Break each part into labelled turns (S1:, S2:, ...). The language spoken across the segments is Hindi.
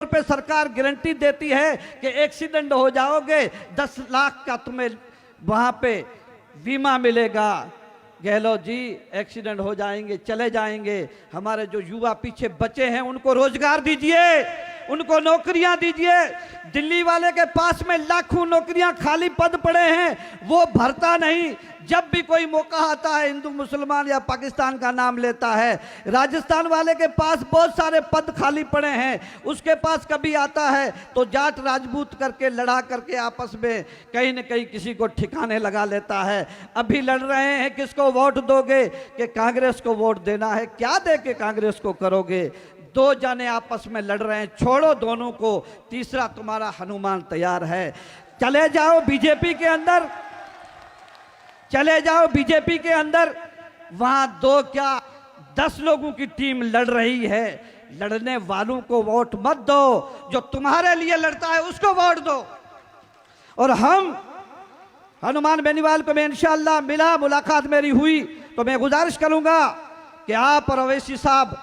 S1: पे सरकार गारंटी देती है कि एक्सीडेंट हो जाओगे 10 लाख का तुम्हें वहां पे बीमा मिलेगा। गहलोत जी, एक्सीडेंट हो जाएंगे, चले जाएंगे, हमारे जो युवा पीछे बचे हैं उनको रोजगार दीजिए, उनको नौकरियां दीजिए। दिल्ली वाले के पास में लाखों नौकरियां खाली पद पड़े हैं, वो भरता नहीं। जब भी कोई मौका आता है हिंदू मुसलमान या पाकिस्तान का नाम लेता है। राजस्थान वाले के पास बहुत सारे पद खाली पड़े हैं, उसके पास कभी आता है तो जाट राजपूत करके लड़ा करके आपस में कहीं न कहीं किसी को ठिकाने लगा लेता है। अभी लड़ रहे हैं किसको वोट दोगे, कि कांग्रेस को वोट देना है। क्या दे के कांग्रेस को करोगे? दो जाने आपस में लड़ रहे हैं, छोड़ो दोनों को, तीसरा तुम्हारा हनुमान तैयार है। चले जाओ बीजेपी के अंदर, चले जाओ बीजेपी के अंदर, वहां 2 क्या 10 लोगों की टीम लड़ रही है। लड़ने वालों को वोट मत दो, जो तुम्हारे लिए लड़ता है उसको वोट दो। और हम हनुमान बेनीवाल को मैं इंशाअल्लाह मिला, मुलाकात मेरी हुई, तो मैं गुजारिश करूंगा कि आप और अवैसी साहब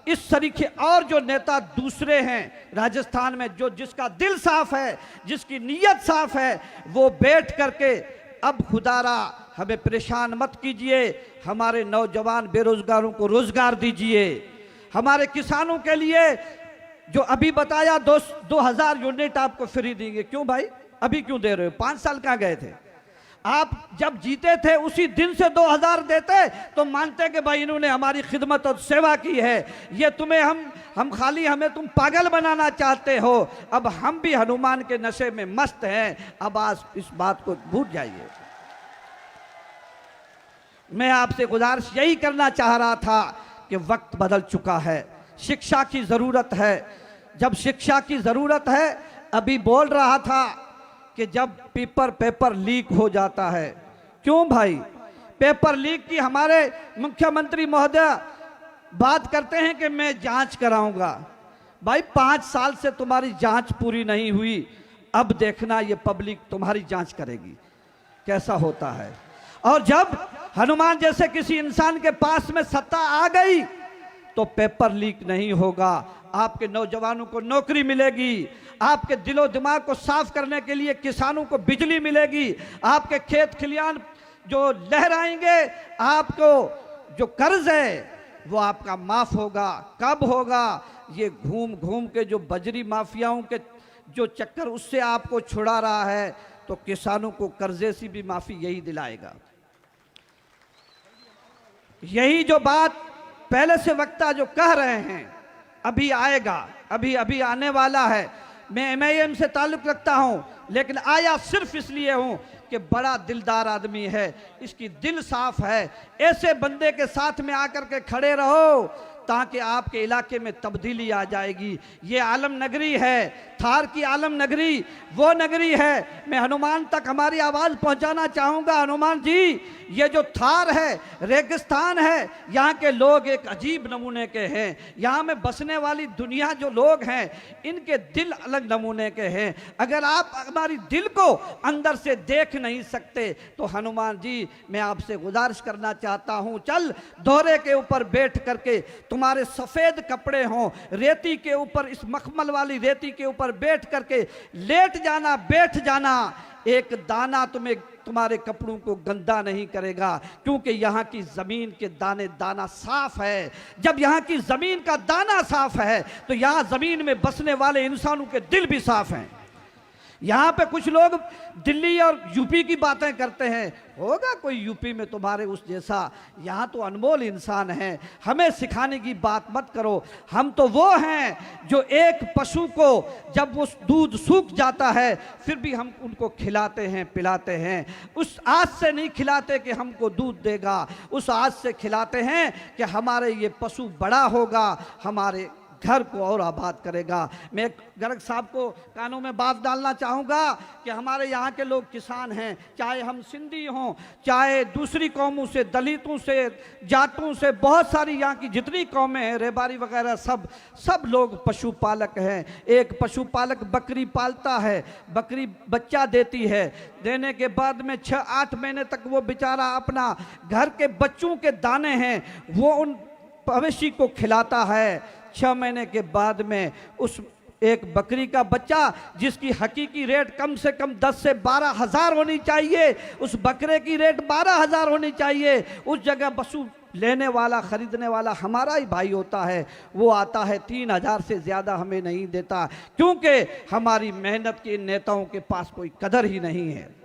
S1: इस तरीके और जो नेता दूसरे हैं राजस्थान में, जो जिसका दिल साफ है, जिसकी नीयत साफ है, वो बैठ करके अब खुदारा हमें परेशान मत कीजिए, हमारे नौजवान बेरोजगारों को रोजगार दीजिए, हमारे किसानों के लिए जो अभी बताया 2000 यूनिट आपको फ्री देंगे। क्यों भाई, अभी क्यों दे रहे हो? 5 साल कहाँ गए थे आप? जब जीते थे उसी दिन से 2000 देते तो मानते कि भाई इन्होंने हमारी खिदमत और सेवा की है। ये तुम्हें हम खाली हमें तुम पागल बनाना चाहते हो। अब हम भी हनुमान के नशे में मस्त हैं, अब आज इस बात को भूल जाइए। मैं आपसे गुजारिश यही करना चाह रहा था कि वक्त बदल चुका है, शिक्षा की जरूरत है। जब शिक्षा की जरूरत है, अभी बोल रहा था कि जब पेपर लीक हो जाता है, क्यों भाई? पेपर लीक की हमारे मुख्यमंत्री महोदय बात करते हैं कि मैं जांच कराऊंगा। भाई 5 साल से तुम्हारी जांच पूरी नहीं हुई, अब देखना ये पब्लिक तुम्हारी जांच करेगी कैसा होता है। और जब हनुमान जैसे किसी इंसान के पास में सत्ता आ गई तो पेपर लीक नहीं होगा, आपके नौजवानों को नौकरी मिलेगी, आपके दिलो दिमाग को साफ करने के लिए किसानों को बिजली मिलेगी, आपके खेत खलियान जो लहराएंगे, आपको जो कर्ज है वो आपका माफ होगा। कब होगा? ये घूम घूम के जो बजरी माफियाओं के जो चक्कर उससे आपको छुड़ा रहा है, तो किसानों को कर्जे से भी माफी यही दिलाएगा। यही जो बात पहले से वक्ता जो कह रहे हैं अभी आएगा, अभी आने वाला है। मैं MIM से ताल्लुक रखता हूं, लेकिन आया सिर्फ इसलिए हूं कि बड़ा दिलदार आदमी है, इसकी दिल साफ है। ऐसे बंदे के साथ में आकर के खड़े रहो ताकि आपके इलाके में तब्दीली आ जाएगी। ये आलम नगरी है, थार की आलम नगरी वो नगरी है। मैं हनुमान तक हमारी आवाज़ पहुंचाना चाहूँगा। हनुमान जी, ये जो थार है रेगिस्तान है, यहाँ के लोग एक अजीब नमूने के हैं। यहाँ में बसने वाली दुनिया जो लोग हैं इनके दिल अलग नमूने के हैं। अगर आप हमारी दिल को अंदर से देख नहीं सकते तो हनुमान जी मैं आपसे गुजारिश करना चाहता हूँ, चल दोहरे के ऊपर बैठ करके तुम्हारे सफ़ेद कपड़े हों, रेती के ऊपर, इस मखमल वाली रेती के ऊपर बैठ करके लेट जाना, बैठ जाना। एक दाना तुम्हारे कपड़ों को गंदा नहीं करेगा, क्योंकि यहाँ की ज़मीन के दाना साफ है। जब यहाँ की ज़मीन का दाना साफ है तो यहाँ ज़मीन में बसने वाले इंसानों के दिल भी साफ हैं। यहाँ पे कुछ लोग दिल्ली और यूपी की बातें करते हैं, होगा कोई यूपी में तुम्हारे उस जैसा? यहाँ तो अनमोल इंसान हैं, हमें सिखाने की बात मत करो। हम तो वो हैं जो एक पशु को जब वो दूध सूख जाता है फिर भी हम उनको खिलाते हैं, पिलाते हैं। उस आस से नहीं खिलाते कि हमको दूध देगा, उस आस से खिलाते हैं कि हमारे ये पशु बड़ा होगा, हमारे घर को और आबाद करेगा। मैं गर्ग साहब को कानों में बात डालना चाहूँगा कि हमारे यहाँ के लोग किसान हैं, चाहे हम सिंधी हों, चाहे दूसरी कौमों से, दलितों से, जाटों से, बहुत सारी यहाँ की जितनी कौमें हैं, रेबारी वगैरह, सब लोग पशुपालक हैं। एक पशुपालक बकरी पालता है, बकरी बच्चा देती है, देने के बाद में 6-8 महीने तक वो बेचारा अपना घर के बच्चों के दाने हैं वो उन मवेशी को खिलाता है। 6 महीने के बाद में उस एक बकरी का बच्चा जिसकी हकीकी रेट कम से कम 10 से 12 हज़ार होनी चाहिए, उस बकरे की रेट 12 हज़ार होनी चाहिए। उस जगह पशु लेने वाला, खरीदने वाला हमारा ही भाई होता है, वो आता है 3,000 से ज़्यादा हमें नहीं देता, क्योंकि हमारी मेहनत के इन नेताओं के पास कोई कदर ही नहीं है।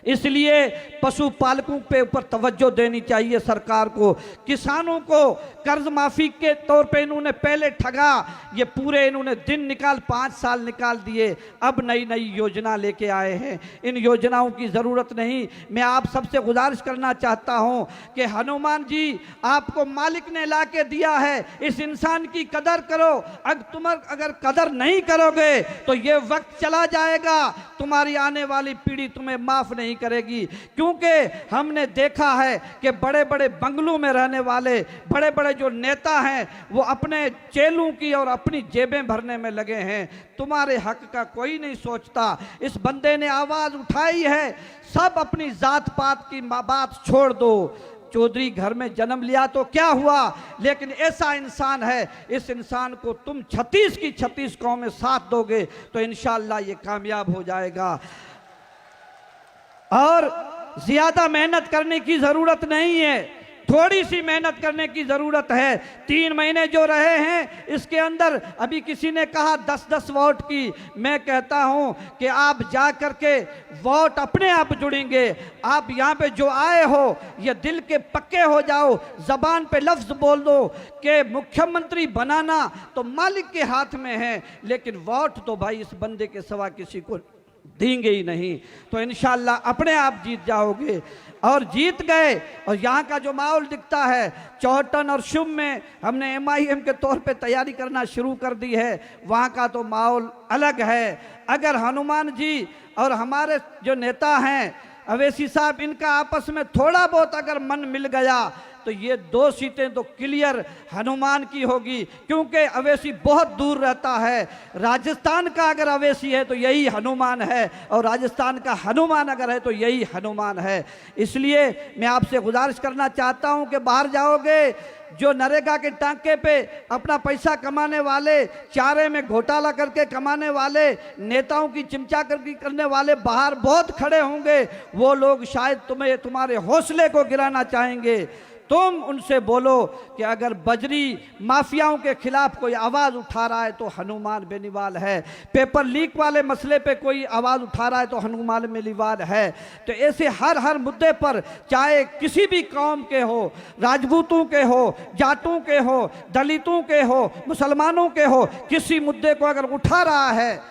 S1: इसलिए पशुपालकों पे ऊपर तवज्जो देनी चाहिए सरकार को। किसानों को कर्ज माफ़ी के तौर पे इन्होंने पहले ठगा, ये पूरे इन्होंने दिन निकाल 5 साल निकाल दिए, अब नई नई योजना लेके आए हैं। इन योजनाओं की ज़रूरत नहीं। मैं आप सबसे गुजारिश करना चाहता हूँ कि हनुमान जी आपको मालिक ने ला के दिया है, इस इंसान की कदर करो। अगर कदर नहीं करोगे तो ये वक्त चला जाएगा, तुम्हारी आने वाली पीढ़ी तुम्हें माफ़ नहीं करेगी। क्योंकि हमने देखा है कि बड़े बड़े बंगलों में रहने वाले बड़े बड़े जो नेता हैं वो अपने चेलों की और अपनी जेबें भरने में लगे हैं, तुम्हारे हक का कोई नहीं सोचता। इस बंदे ने आवाज़ उठाई है, सब अपनी जात पात की बात छोड़ दो। चौधरी घर में जन्म लिया तो क्या हुआ, लेकिन ऐसा इंसान है, इस इंसान को तुम 36 की 36 कौमें साथ दोगे तो इंशाअल्लाह ये कामयाब हो जाएगा। और ज़्यादा मेहनत करने की ज़रूरत नहीं है, थोड़ी सी मेहनत करने की ज़रूरत है। 3 महीने जो रहे हैं इसके अंदर, अभी किसी ने कहा 10-10 वोट की, मैं कहता हूं कि आप जा कर के वोट अपने आप जुड़ेंगे। आप यहाँ पे जो आए हो ये दिल के पक्के हो जाओ, ज़बान पे लफ्ज़ बोल दो कि मुख्यमंत्री बनाना तो मालिक के हाथ में है, लेकिन वोट तो भाई इस बंदे के सिवा किसी को देंगे ही नहीं। तो इंशाअल्लाह अपने आप जीत जाओगे। और जीत गए। और यहाँ का जो माहौल दिखता है, चौहटन और शुभ में हमने MIM के तौर पे तैयारी करना शुरू कर दी है, वहाँ का तो माहौल अलग है। अगर हनुमान जी और हमारे जो नेता हैं अवैसी साहब, इनका आपस में थोड़ा बहुत अगर मन मिल गया तो ये 2 सीटें तो क्लियर हनुमान की होगी, क्योंकि अवैसी बहुत दूर रहता है। राजस्थान का अगर अवैसी है तो यही हनुमान है, और राजस्थान का हनुमान अगर है तो यही हनुमान है। इसलिए मैं आपसे गुजारिश करना चाहता हूं कि बाहर जाओगे, जो नरेगा के टांके पे अपना पैसा कमाने वाले, चारे में घोटाला करके कमाने वाले, नेताओं की चिमचा करने वाले बाहर बहुत खड़े होंगे। वो लोग शायद तुम्हारे हौसले को गिराना चाहेंगे। तुम उनसे बोलो कि अगर बजरी माफियाओं के खिलाफ कोई आवाज़ उठा रहा है तो हनुमान बेनीवाल है, पेपर लीक वाले मसले पे कोई आवाज़ उठा रहा है तो हनुमान बेनीवाल है। तो ऐसे हर मुद्दे पर, चाहे किसी भी कौम के हो, राजपूतों के हो, जाटों के हो, दलितों के हो, मुसलमानों के हो, किसी मुद्दे को अगर उठा रहा है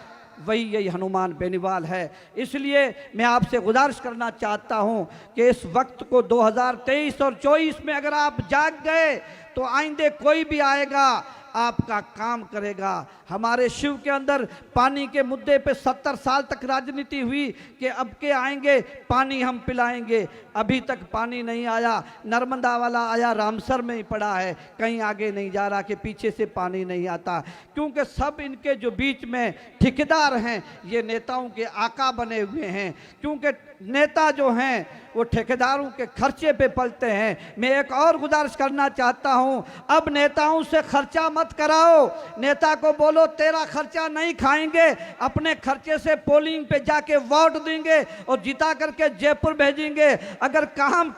S1: वही यही हनुमान बेनीवाल है। इसलिए मैं आपसे गुजारिश करना चाहता हूं कि इस वक्त को 2023 और 24 में अगर आप जाग गए तो आइंदे कोई भी आएगा आपका काम करेगा। हमारे शिव के अंदर पानी के मुद्दे पे 70 साल तक राजनीति हुई कि अब के आएंगे पानी हम पिलाएंगे, अभी तक पानी नहीं आया। नर्मदा वाला आया, रामसर में ही पड़ा है, कहीं आगे नहीं जा रहा कि पीछे से पानी नहीं आता, क्योंकि सब इनके जो बीच में ठेकेदार हैं ये नेताओं के आका बने हुए हैं। क्योंकि नेता जो हैं वो ठेकेदारों के खर्चे पे पलते हैं। मैं एक और गुजारिश करना चाहता हूं, अब नेताओं से खर्चा मत कराओ। नेता को बोलो तेरा खर्चा नहीं खाएंगे, अपने खर्चे से पोलिंग पे जाके वोट देंगे और जिता करके जयपुर भेजेंगे। अगर काम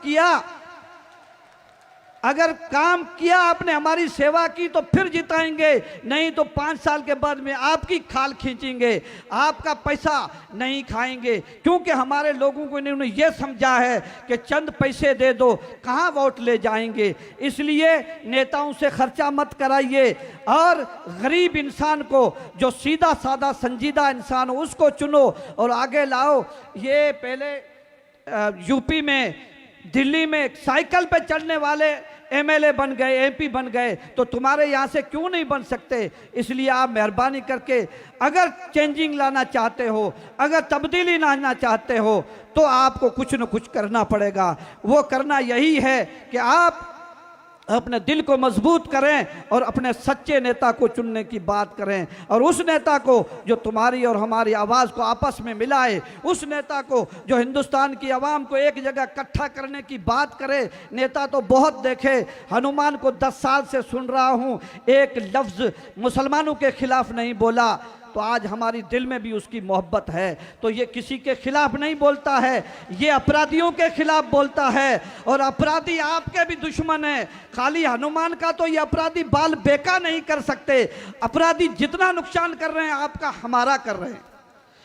S1: किया आपने, हमारी सेवा की तो फिर जिताएंगे, नहीं तो 5 साल के बाद में आपकी खाल खींचेंगे, आपका पैसा नहीं खाएंगे। क्योंकि हमारे लोगों को इन्होंने ये समझा है कि चंद पैसे दे दो कहाँ वोट ले जाएंगे। इसलिए नेताओं से खर्चा मत कराइए और गरीब इंसान को, जो सीधा साधा संजीदा इंसान हो, उसको चुनो और आगे लाओ। ये पहले यूपी में, दिल्ली में साइकिल पे चढ़ने वाले MLA बन गए, MP बन गए, तो तुम्हारे यहाँ से क्यों नहीं बन सकते? इसलिए आप मेहरबानी करके अगर चेंजिंग लाना चाहते हो, अगर तब्दीली लाना चाहते हो, तो आपको कुछ न कुछ करना पड़ेगा। वो करना यही है कि आप अपने दिल को मजबूत करें और अपने सच्चे नेता को चुनने की बात करें, और उस नेता को जो तुम्हारी और हमारी आवाज़ को आपस में मिलाए, उस नेता को जो हिंदुस्तान की आवाम को एक जगह इकट्ठा करने की बात करे। नेता तो बहुत देखे, हनुमान को 10 साल से सुन रहा हूँ, एक लफ्ज़ मुसलमानों के खिलाफ नहीं बोला। तो आज हमारी दिल में भी उसकी मोहब्बत है। तो ये किसी के खिलाफ नहीं बोलता है, ये अपराधियों के खिलाफ बोलता है, और अपराधी आपके भी दुश्मन है। खाली हनुमान का तो ये अपराधी बाल बेका नहीं कर सकते। अपराधी जितना नुकसान कर रहे हैं आपका, हमारा कर रहे हैं।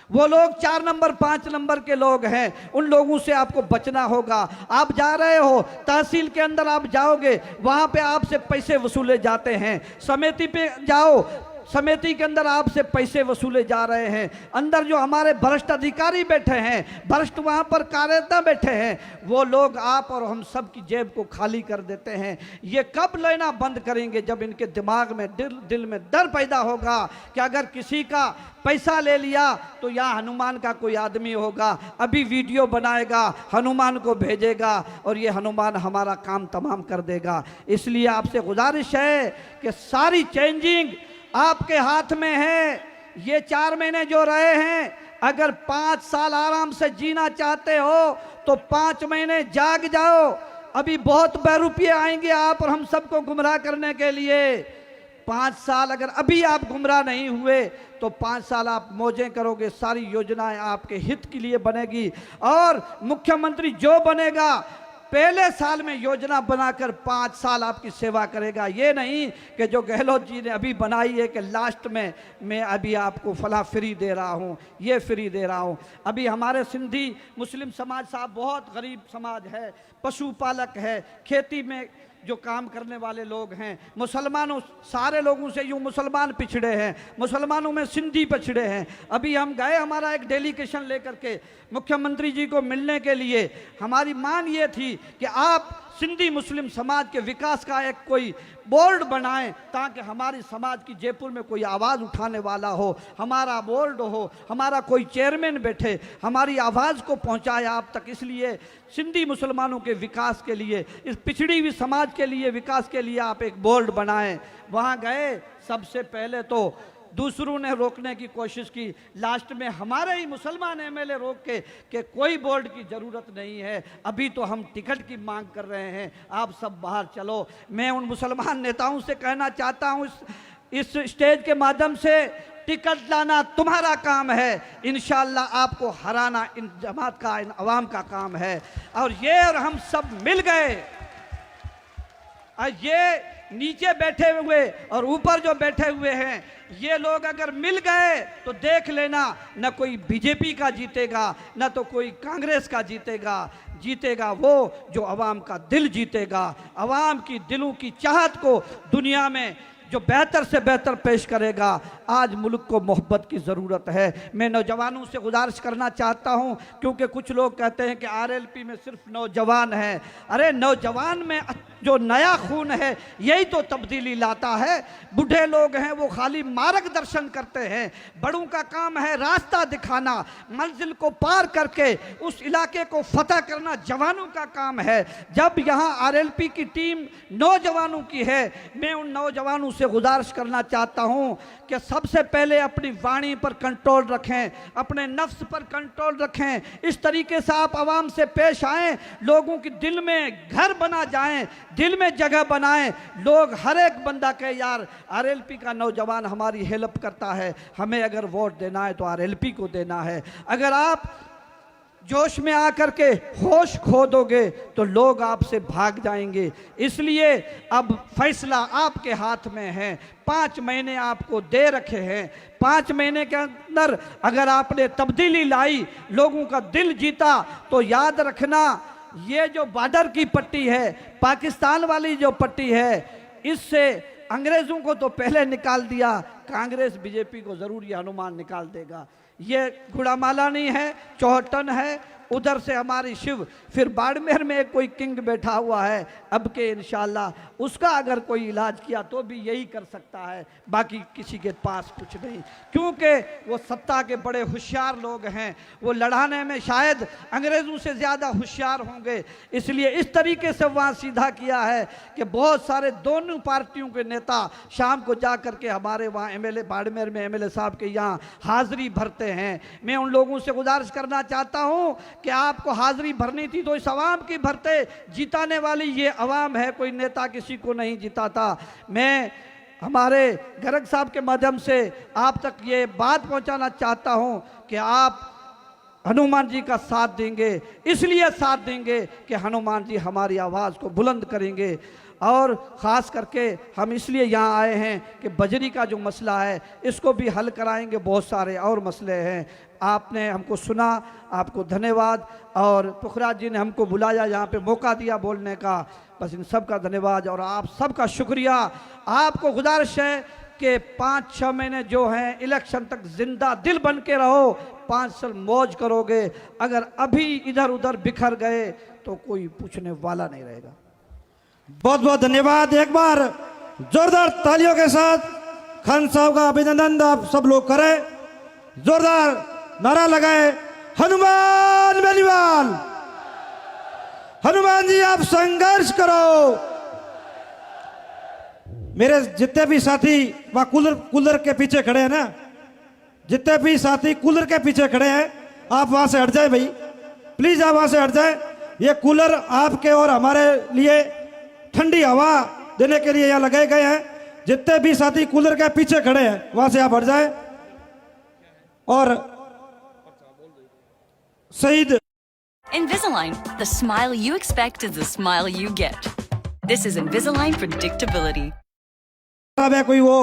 S1: वो लोग 4 नंबर 5 नंबर के लोग हैं, उन लोगों से आपको बचना होगा। आप जा रहे हो तहसील के अंदर, आप जाओगे वहाँ पे आपसे पैसे वसूले जाते हैं। समिति पे जाओ, समिति के अंदर आपसे पैसे वसूले जा रहे हैं। अंदर जो हमारे भ्रष्ट अधिकारी बैठे हैं, भ्रष्ट वहाँ पर कार्यकर्ता बैठे हैं, वो लोग आप और हम सब की जेब को खाली कर देते हैं। ये कब लेना बंद करेंगे? जब इनके दिमाग में दिल में डर पैदा होगा कि अगर किसी का पैसा ले लिया तो यहाँ हनुमान का कोई आदमी होगा, अभी वीडियो बनाएगा, हनुमान को भेजेगा और ये हनुमान हमारा काम तमाम कर देगा। इसलिए आपसे गुजारिश है कि सारी चेंजिंग आपके हाथ में है। ये 4 महीने जो रहे हैं, अगर 5 साल आराम से जीना चाहते हो तो 5 महीने जाग जाओ। अभी बहुत बहरूपिये आएंगे आप और हम सबको गुमराह करने के लिए। 5 साल अगर अभी आप गुमराह नहीं हुए तो 5 साल आप मौजें करोगे, सारी योजनाएं आपके हित के लिए बनेगी। और मुख्यमंत्री जो बनेगा पहले साल में योजना बनाकर 5 साल आपकी सेवा करेगा। ये नहीं कि जो गहलोत जी ने अभी बनाई है कि लास्ट में मैं अभी आपको फला फ्री दे रहा हूँ, ये फ्री दे रहा हूँ। अभी हमारे सिंधी मुस्लिम समाज साहब बहुत गरीब समाज है, पशुपालक है, खेती में जो काम करने वाले लोग हैं। मुसलमानों सारे लोगों से यूँ मुसलमान पिछड़े हैं, मुसलमानों में सिंधी पिछड़े हैं। अभी हम गए, हमारा एक डेलीगेशन लेकर के मुख्यमंत्री जी को मिलने के लिए। हमारी मांग ये थी कि आप सिंधी मुस्लिम समाज के विकास का एक कोई बोर्ड बनाएं, ताकि हमारी समाज की जयपुर में कोई आवाज़ उठाने वाला हो, हमारा बोर्ड हो, हमारा कोई चेयरमैन बैठे, हमारी आवाज़ को पहुंचाए आप तक। इसलिए सिंधी मुसलमानों के विकास के लिए, इस पिछड़ी हुई समाज के लिए विकास के लिए आप एक बोर्ड बनाएं। वहाँ गए, सबसे पहले तो दूसरों ने रोकने की कोशिश की, लास्ट में हमारे ही मुसलमान एमएलए रोक के कि कोई बोर्ड की ज़रूरत नहीं है, अभी तो हम टिकट की मांग कर रहे हैं, आप सब बाहर चलो। मैं उन मुसलमान नेताओं से कहना चाहता हूँ, इस स्टेज के माध्यम से, टिकट लाना तुम्हारा काम है, इंशाअल्लाह आपको हराना इन जमात का, इन अवाम का काम है। और ये और हम सब मिल गए, और ये नीचे बैठे हुए और ऊपर जो बैठे हुए हैं, ये लोग अगर मिल गए तो देख लेना, न कोई बीजेपी का जीतेगा, न तो कोई कांग्रेस का जीतेगा। जीतेगा वो जो अवाम का दिल जीतेगा, अवाम की दिलों की चाहत को दुनिया में जो बेहतर से बेहतर पेश करेगा। आज मुल्क को मोहब्बत की ज़रूरत है। मैं नौजवानों से गुजारिश करना चाहता हूं, क्योंकि कुछ लोग कहते हैं कि आरएलपी में सिर्फ नौजवान हैं। अरे नौजवान में जो नया खून है यही तो तब्दीली लाता है। बूढ़े लोग हैं वो खाली मार्गदर्शन करते हैं, बड़ों का काम है रास्ता दिखाना, मंजिल को पार करके उस इलाके को फतह करना जवानों का काम है। जब यहाँ आरएलपी की टीम नौजवानों की है, मैं उन नौजवानों से गुजारिश करना चाहता हूं कि सबसे पहले अपनी वाणी पर कंट्रोल रखें, अपने नफ्स पर कंट्रोल रखें। इस तरीके से आप आवाम से पेश आएं, लोगों के दिल में घर बना जाएं, दिल में जगह बनाएं। लोग हर एक बंदा कहे यार आरएलपी का नौजवान हमारी हेल्प करता है, हमें अगर वोट देना है तो आरएलपी को देना है। अगर आप जोश में आकर के होश खो दोगे तो लोग आपसे भाग जाएंगे। इसलिए अब फैसला आपके हाथ में है। 5 महीने आपको दे रखे हैं, 5 महीने के अंदर अगर आपने तब्दीली लाई, लोगों का दिल जीता, तो याद रखना ये जो बॉर्डर की पट्टी है, पाकिस्तान वाली जो पट्टी है, इससे अंग्रेज़ों को तो पहले निकाल दिया, कांग्रेस बीजेपी को जरूर ये हनुमान निकाल देगा। ये गुड़ामाला नहीं है, चौहटन है, उधर से हमारी शिव, फिर बाड़मेर में एक कोई किंग बैठा हुआ है अब के इंशाल्लाह, उसका अगर कोई इलाज किया तो भी यही कर सकता है, बाकी किसी के पास कुछ नहीं, क्योंकि वो सत्ता के बड़े होशियार लोग हैं, वो लड़ाने में शायद अंग्रेज़ों से ज़्यादा होशियार होंगे, इसलिए इस तरीके से वहाँ सीधा किया है कि बहुत सारे दोनों पार्टियों के नेता शाम को जा कर के हमारे वहाँ एमएलए बाड़मेर में एमएलए साहब के यहाँ हाज़िरी भरते हैं। मैं उन लोगों से गुजारिश करना चाहता हूँ कि आपको हाज़िरी भरनी थी तो इस अवाम की भरते, जिताने वाली ये अवाम है, कोई नेता किसी को नहीं जिताता। मैं हमारे गर्ग साहब के माध्यम से आप तक ये बात पहुंचाना चाहता हूं कि आप हनुमान जी का साथ देंगे, इसलिए साथ देंगे कि हनुमान जी हमारी आवाज़ को बुलंद करेंगे, और ख़ास करके हम इसलिए यहाँ आए हैं कि बजरी का जो मसला है इसको भी हल कराएंगे, बहुत सारे और मसले हैं। आपने हमको सुना, आपको धन्यवाद, और पुखराज जी ने हमको बुलाया, यहाँ पे मौका दिया बोलने का, बस इन सब का धन्यवाद और आप सबका शुक्रिया। आपको गुजारिश है कि 5-6 महीने जो हैं इलेक्शन तक जिंदा दिल बन के रहो, 5 साल मौज करोगे, अगर अभी इधर उधर बिखर गए तो कोई पूछने वाला नहीं रहेगा।
S2: बहुत बहुत धन्यवाद। एक बार जोरदार तालियों के साथ खान साहब का अभिनंदन आप सब लोग करें, जोरदार नारा लगाए, हनुमान बेनीवाल, हनुमान जी आप संघर्ष करो। मेरे जितने भी साथी वहां कूलर के पीछे खड़े हैं ना, जितने भी साथी कूलर के पीछे खड़े हैं, आप वहां से हट जाए भाई, प्लीज आप वहां से हट जाए। ये कूलर आपके और हमारे लिए ठंडी हवा देने के लिए यहाँ लगाए गए हैं। जितने भी साथी कूलर के पीछे खड़े हैं वहां से आप हट जाए। और शहीद
S3: Invisalign, the smile you expect is the smile you get. This is Invisalign predictability.
S2: अब है कोई वो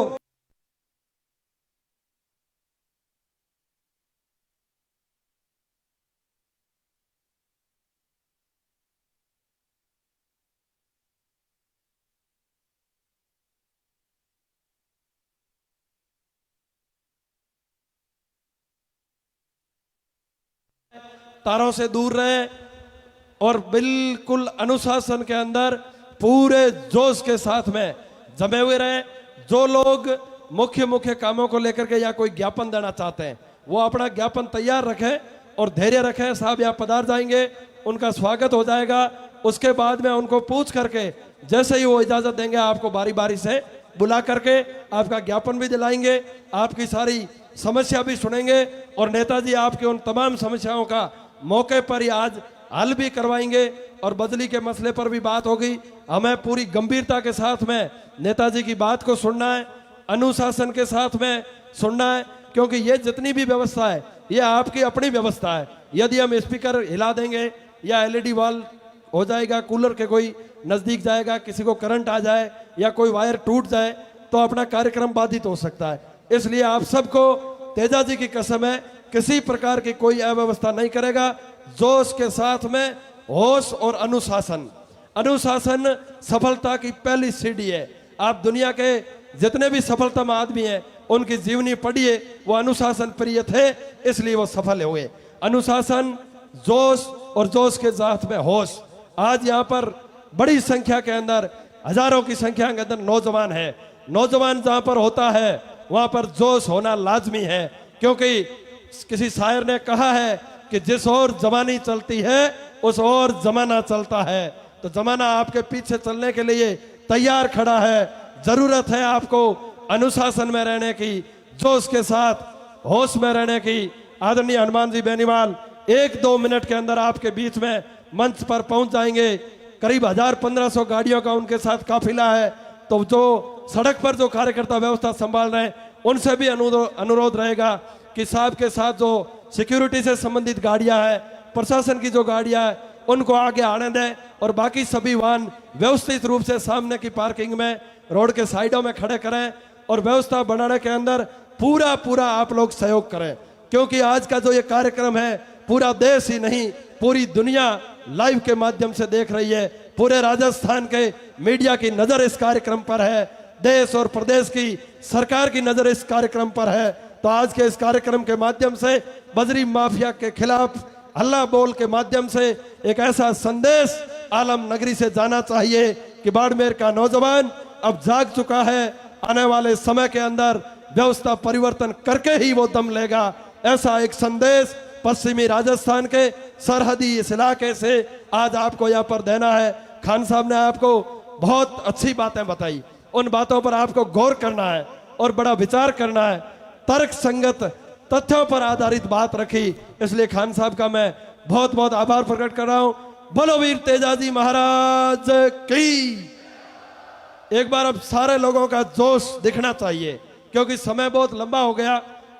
S4: तारों से दूर रहे और बिल्कुल अनुशासन के अंदर पूरे जोश के साथ में जमे हुए रहे। जो लोग मुख्य कामों को लेकर के या कोई ज्ञापन देना चाहते हैं वो अपना ज्ञापन तैयार रखें और धैर्य रखें। साहब यहाँ पधार जाएंगे, उनका स्वागत हो जाएगा। उसके बाद में उनको पूछ करके जैसे ही वो इजाजत देंगे आपको बारी बारी से बुला करके आपका ज्ञापन भी दिलाएंगे, आपकी सारी समस्या भी सुनेंगे और नेताजी आपके उन तमाम समस्याओं का मौके पर ही आज हल भी करवाएंगे। और बदली के मसले पर भी बात होगी। हमें पूरी गंभीरता के साथ में नेताजी की बात को सुनना है, अनुशासन के साथ में सुनना है, क्योंकि ये जितनी भी व्यवस्था है ये आपकी अपनी व्यवस्था है। यदि हम स्पीकर हिला देंगे या एलईडी वॉल हो जाएगा, कूलर के कोई नजदीक जाएगा, किसी को करंट आ जाए या कोई वायर टूट जाए तो अपना कार्यक्रम बाधित हो सकता है। इसलिए आप सबको तेजा जी की कसम है, किसी प्रकार की कोई अव्यवस्था नहीं करेगा। जोश के साथ में होश और अनुशासन, अनुशासन सफलता की पहली सीढ़ी है। आप दुनिया के जितने भी सफलतम आदमी हैं उनकी जीवनी पढ़िए, वो अनुशासन प्रिय थे इसलिए वो सफल हुए। अनुशासन, जोश और जोश के साथ में होश। आज यहाँ पर बड़ी संख्या के अंदर, हजारों की संख्या के अंदर नौजवान है। नौजवान जहाँ पर होता है वहां पर जोश होना लाजमी है, क्योंकि किसी शायर ने कहा है कि जिस ओर जवानी चलती है उस ओर जमाना चलता है। तो जमाना आपके पीछे चलने के लिए तैयार खड़ा है। जरूरत है आपको अनुशासन में रहने की, जोश के साथ होश में रहने की। आदरणीय हनुमान जी बेनीवाल 1-2 मिनट के अंदर आपके बीच में मंच पर पहुंच जाएंगे। करीब 1000-1500 गाड़ियों का उनके साथ काफिला है। तो जो सड़क पर जो कार्यकर्ता व्यवस्था संभाल रहे हैं उनसे भी अनुरोध रहेगा कि साहब के साथ जो सिक्योरिटी से संबंधित गाड़ियां हैं, प्रशासन की जो गाड़ियां हैं, उनको आगे आने दें और बाकी सभी वाहन व्यवस्थित रूप से सामने की पार्किंग में, रोड के साइडों में खड़े करें और व्यवस्था बनाने के अंदर पूरा आप लोग सहयोग करें। क्योंकि आज का जो ये कार्यक्रम है पूरा देश ही नहीं पूरी दुनिया लाइव के माध्यम से देख रही है। पूरे राजस्थान के मीडिया की नजर इस कार्यक्रम पर है। देश और प्रदेश की सरकार की नजर इस कार्यक्रम पर है। तो आज के इस कार्यक्रम के माध्यम से बजरी माफिया के खिलाफ हल्ला बोल के माध्यम से एक ऐसा संदेश आलम नगरी से जाना चाहिए कि बाड़मेर का नौजवान अब जाग चुका है, आने वाले समय के अंदर व्यवस्था परिवर्तन करके ही वो दम लेगा। ऐसा एक संदेश पश्चिमी राजस्थान के सरहदी इस इलाके से आज आपको यहाँ पर देना है। खान साहब ने आपको बहुत अच्छी बातें बताई, उन बातों पर आपको गौर करना है और बड़ा विचार करना है, तर्क संगत तथ्यों पर आधारित बात रखी। इसलिए खान साहब का मैं बहुत बहुत आभार प्रकट कर रहा हूं। बोलो वीर तेजाजी महाराज की। एक बार अब सारे लोगों का जोश दिखना चाहिए, क्योंकि समय बहुत लंबा हो गया,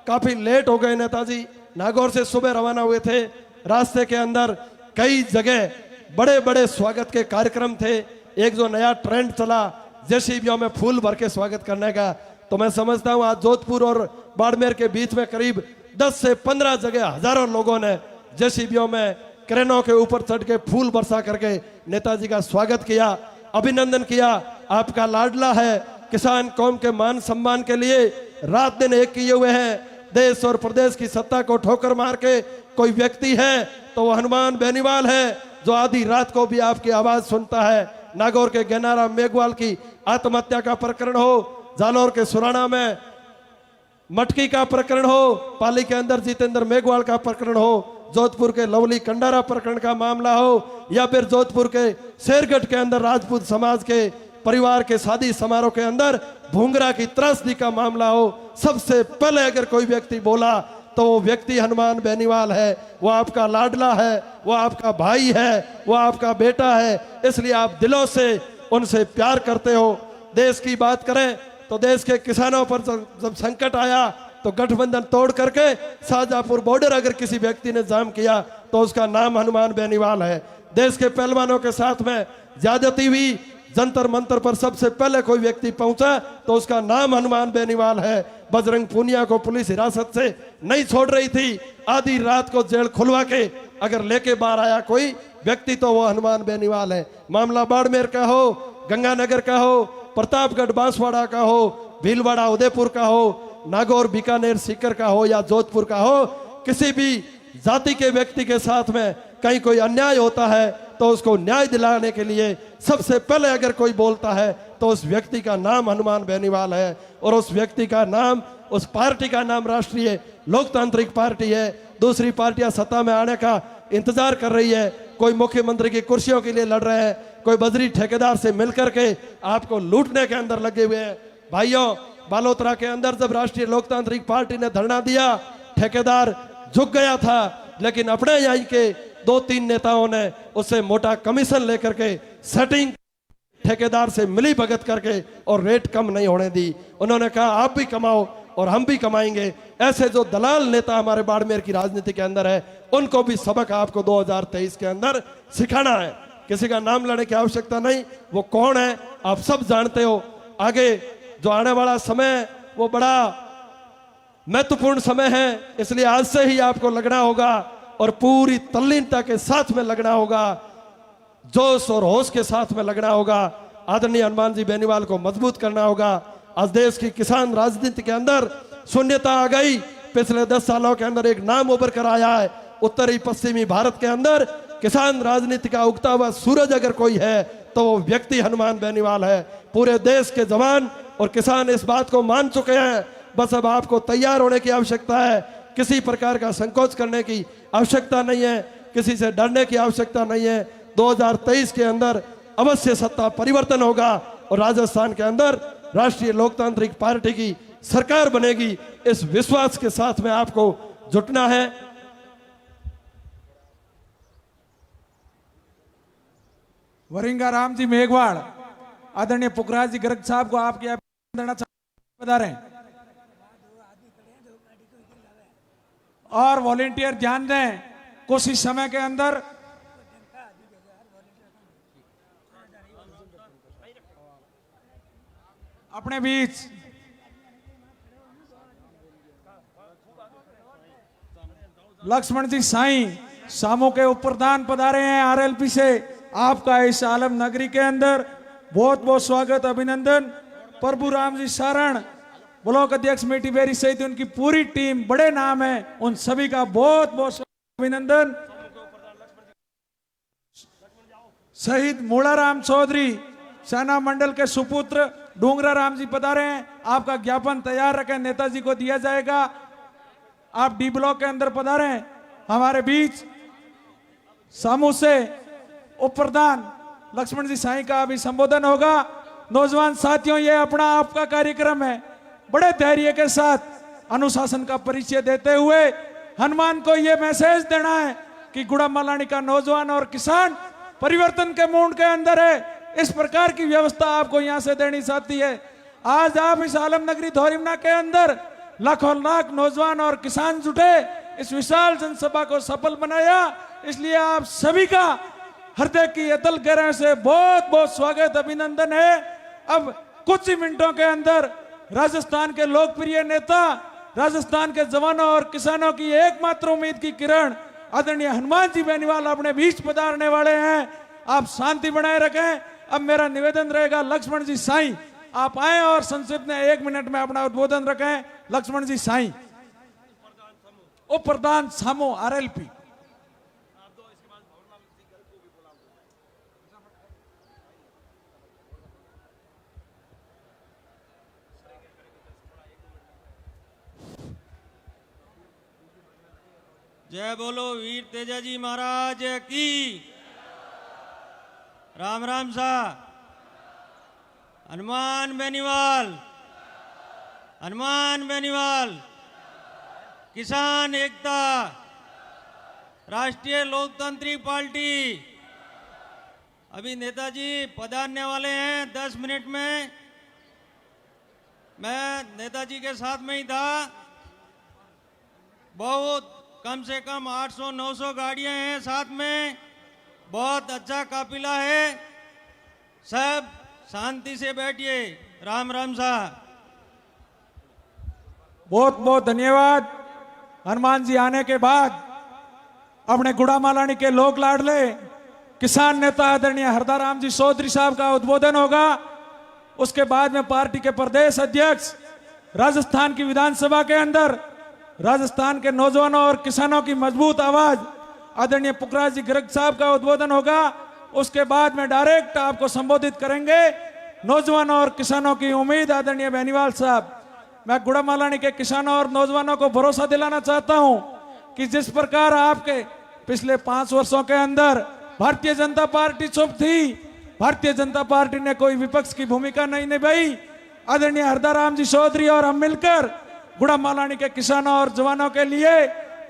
S4: काफी लेट हो गए। नेताजी नागौर से सुबह रवाना हुए थे, रास्ते के अंदर कई जगह बड़े बड़े स्वागत के कार्यक्रम थे। एक जो नया ट्रेंड चला जेसीबीओ में फूल भर के स्वागत करने का, तो मैं समझता हूं आज जोधपुर और बाड़मेर के बीच में करीब 10 से 15 जगह हजारों लोगों ने जेसीबीओ में क्रेनों के ऊपर चढ़ के फूल बरसा करके नेताजी का स्वागत किया, अभिनंदन किया। आपका लाडला है, किसान कौम के मान सम्मान के लिए रात दिन एक किए हुए हैं। देश और प्रदेश की सत्ता को ठोकर मार के कोई व्यक्ति है तो वो हनुमान बेनीवाल है, जो आधी रात को भी आपकी आवाज सुनता है। नागौर के गैनाराम मेघवाल की आत्महत्या का प्रकरण हो, जालौर के सुराना में मटकी का प्रकरण हो, पाली के अंदर जितेंद्र मेघवाल का प्रकरण हो, जोधपुर के लवली कंडारा प्रकरण का मामला हो, या फिर जोधपुर के शेरगढ़ के अंदर राजपूत समाज के परिवार के शादी समारोह के अंदर भूंगरा की त्रासदी का मामला हो, सबसे पहले अगर कोई व्यक्ति बोला तो वो व्यक्ति हनुमान बेनीवाल है। वो आपका लाडला है, वो आपका भाई है, वो आपका बेटा है, इसलिए आप दिलों से उनसे प्यार करते हो। देश की बात करें तो देश के किसानों पर जब संकट आया तो गठबंधन तोड़ करके शाहजहांपुर बॉर्डर अगर किसी व्यक्ति ने जाम किया तो उसका नाम हनुमान बेनीवाल है। देश के पहलवानों के साथ में ज्यादती हुई, जंतर मंतर पर सबसे पहले कोई व्यक्ति पहुंचा तो उसका नाम हनुमान बेनीवाल है। बजरंग पूनिया को पुलिस हिरासत से नहीं छोड़ रही थी, आधी रात को जेल खुलवा के अगर लेके बाहर आया कोई व्यक्ति तो वो हनुमान बेनीवाल है। मामला बाड़मेर का हो, गंगानगर का हो, प्रतापगढ़ बांसवाड़ा का हो, भीलवाड़ा उदयपुर का हो, नागौर बीकानेर सीकर का हो या जोधपुर का हो, किसी भी जाति के व्यक्ति के साथ में कहीं कोई अन्याय होता है तो उसको न्याय दिलाने के लिए सबसे पहले अगर कोई बोलता है तो उस व्यक्ति का नाम हनुमान बेनीवाल है। और उस व्यक्ति का नाम, उस पार्टी का नाम राष्ट्रीय लोकतांत्रिक पार्टी है। दूसरी पार्टियां सत्ता में आने का इंतजार कर रही है, कोई मुख्यमंत्री की कुर्सियों के लिए लड़ रहे हैं, कोई बजरी ठेकेदार से मिलकर के आपको लूटने के अंदर लगे हुए हैं। भाइयों, बालोतरा के अंदर जब राष्ट्रीय लोकतांत्रिक पार्टी ने धरना दिया, ठेकेदार झुक गया था, लेकिन अपने यहाँ के 2-3 नेताओं ने उससे मोटा कमीशन लेकर के सेटिंग ठेकेदार से मिली भगत करके और रेट कम नहीं होने दी। उन्होंने कहा आप भी कमाओ और हम भी कमाएंगे। ऐसे जो दलाल नेता हमारे बाड़मेर की राजनीति के अंदर है, उनको भी सबक आपको 2023 के अंदर सिखाना है। किसी का नाम लेने की आवश्यकता नहीं, वो कौन है आप सब जानते हो। आगे जो आने वाला समय वो बड़ा महत्वपूर्ण समय है, इसलिए आज से ही आपको लगना होगा और पूरी तल्लीनता के साथ में लगना होगा, जोश और होश के साथ में लगना होगा। आदरणीय हनुमान जी बेनीवाल को मजबूत करना होगा। आज देश की किसान राजनीति के अंदर शून्यता आ गई। पिछले 10 सालों के अंदर एक नाम उभर कर आया है, उत्तरी पश्चिमी भारत के अंदर किसान राजनीति का उगता हुआ सूरज अगर कोई है तो वो व्यक्ति हनुमान बेनीवाल है। पूरे देश के जवान और किसान इस बात को मान चुके हैं। बस अब आपको तैयार होने की आवश्यकता है, किसी प्रकार का संकोच करने की आवश्यकता नहीं है, किसी से डरने की आवश्यकता नहीं है। 2023 के अंदर अवश्य सत्ता परिवर्तन होगा और राजस्थान के अंदर राष्ट्रीय लोकतांत्रिक पार्टी की सरकार बनेगी। इस विश्वास के साथ में आपको जुटना है।
S5: वरिंगा राम जी मेघवाड़, आदरणीय पुखराज जी गर्ग साहब को आपके बता रहे हैं और वॉलेंटियर ध्यान दें, कुछ ही समय के अंदर अपने बीच लक्ष्मण जी साईं सामू के उपप्रधान पधारे हैं आरएलपी से। आपका इस आलम नगरी के अंदर बहुत बहुत स्वागत, अभिनंदन। प्रभु राम जी सारण, ब्लॉक अध्यक्ष मेटी बेरी सहित उनकी पूरी टीम, बड़े नाम है, उन सभी का बहुत बहुत अभिनंदन। शहीद मूलाराम चौधरी सेना मंडल के सुपुत्र डूंगरा राम जी पधारे हैं, आपका ज्ञापन तैयार रखें, नेताजी को दिया जाएगा। आप डी ब्लॉक के अंदर पधारे हैं। हमारे बीच सामू से उप प्रधान लक्ष्मण जी साईं का अभी संबोधन होगा। नौजवान साथियों, ये अपना आपका कार्यक्रम है, बड़े धैर्य के साथ अनुशासन का परिचय देते हुए हनुमान को ये मैसेज देना है कि गुड़ा मालानी का नौजवान और किसान परिवर्तन के मूड के अंदर है। इस प्रकार की व्यवस्था आपको यहां से देनी चाहती है। आज आप इस आलमनगरी धोरीमना के अंदर लाखों लाख नौजवान और किसान जुटे, इस विशाल जनसभा को सफल बनाया, इसलिए आप सभी का हृदय की अतल गहराई से बहुत बहुत स्वागत अभिनंदन है। अब कुछ ही मिनटों के अंदर राजस्थान के लोकप्रिय नेता, राजस्थान के जवानों और किसानों की एकमात्र उम्मीद की किरण आदरणीय हनुमान जी बेनीवाल अपने बीच पधारने वाले हैं। आप शांति बनाए रखें। अब मेरा निवेदन रहेगा, लक्ष्मण जी साईं आप आए और संक्षिप्त में 1 मिनट में अपना उद्बोधन रखें। लक्ष्मण जी साईं, उप प्रधान सामो आरएलपी।
S6: जय बोलो वीर तेजाजी महाराज की। राम राम सा। हनुमान बेनीवाल, हनुमान बेनीवाल, किसान एकता, राष्ट्रीय लोकतांत्रिक पार्टी। अभी नेताजी पधारने वाले हैं 10 मिनट में। मैं नेताजी के साथ में ही था। बहुत कम से कम 800-900 गाड़ियां हैं साथ में, बहुत अच्छा काफिला है। सब शांति से बैठिए। राम राम साहब।
S5: बहुत बहुत धन्यवाद। हनुमान जी आने के बाद अपने गुड़ा मालानी के लोक लाडले किसान नेता आदरणीय हरदाराम जी चौधरी साहब का उद्बोधन होगा। उसके बाद में पार्टी के प्रदेश अध्यक्ष, राजस्थान की विधानसभा के अंदर राजस्थान के नौजवानों और किसानों की मजबूत आवाज आदरणीय पुखराज जी गर्ग साहब का उद्बोधन होगा। उसके बाद में डायरेक्ट आपको संबोधित करेंगे नौजवानों और किसानों की उम्मीद आदरणीय बेनीवाल साहब। मैं गुड़ा मालानी के किसानों और नौजवानों को भरोसा दिलाना चाहता हूं कि जिस प्रकार आपके पिछले 5 वर्षों के अंदर भारतीय जनता पार्टी चुप थी, भारतीय जनता पार्टी ने कोई विपक्ष की भूमिका नहीं निभाई। आदरणीय हरदाराम जी चौधरी और हम मिलकर गुड़ा मालानी के किसानों और जवानों के लिए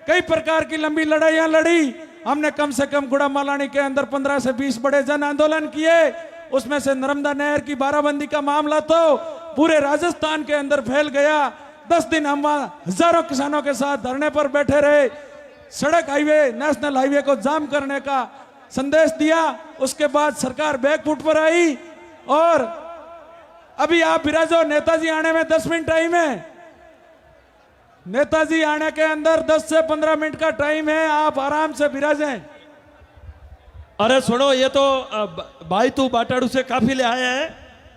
S5: कई प्रकार की लंबी लड़ाइयां लड़ी। हमने कम से कम गुड़ा मालानी के अंदर 15 से 20 बड़े जन आंदोलन किए। उसमें से नर्मदा नहर की बाराबंदी का मामला तो पूरे राजस्थान के अंदर फैल गया। 10 दिन हम हजारों किसानों के साथ धरने पर बैठे रहे, सड़क हाईवे, नेशनल हाईवे को जाम करने का संदेश दिया। उसके बाद सरकार बैकफुट पर आई और अभी आप विराजो। नेताजी आने में 10 मिनट टाइम है। नेताजी आने के अंदर 10 से 15 मिनट का टाइम है, आप आराम से विराजें।
S4: अरे सुनो, ये तो भाई तू बाटाड़ू से काफिले आए हैं,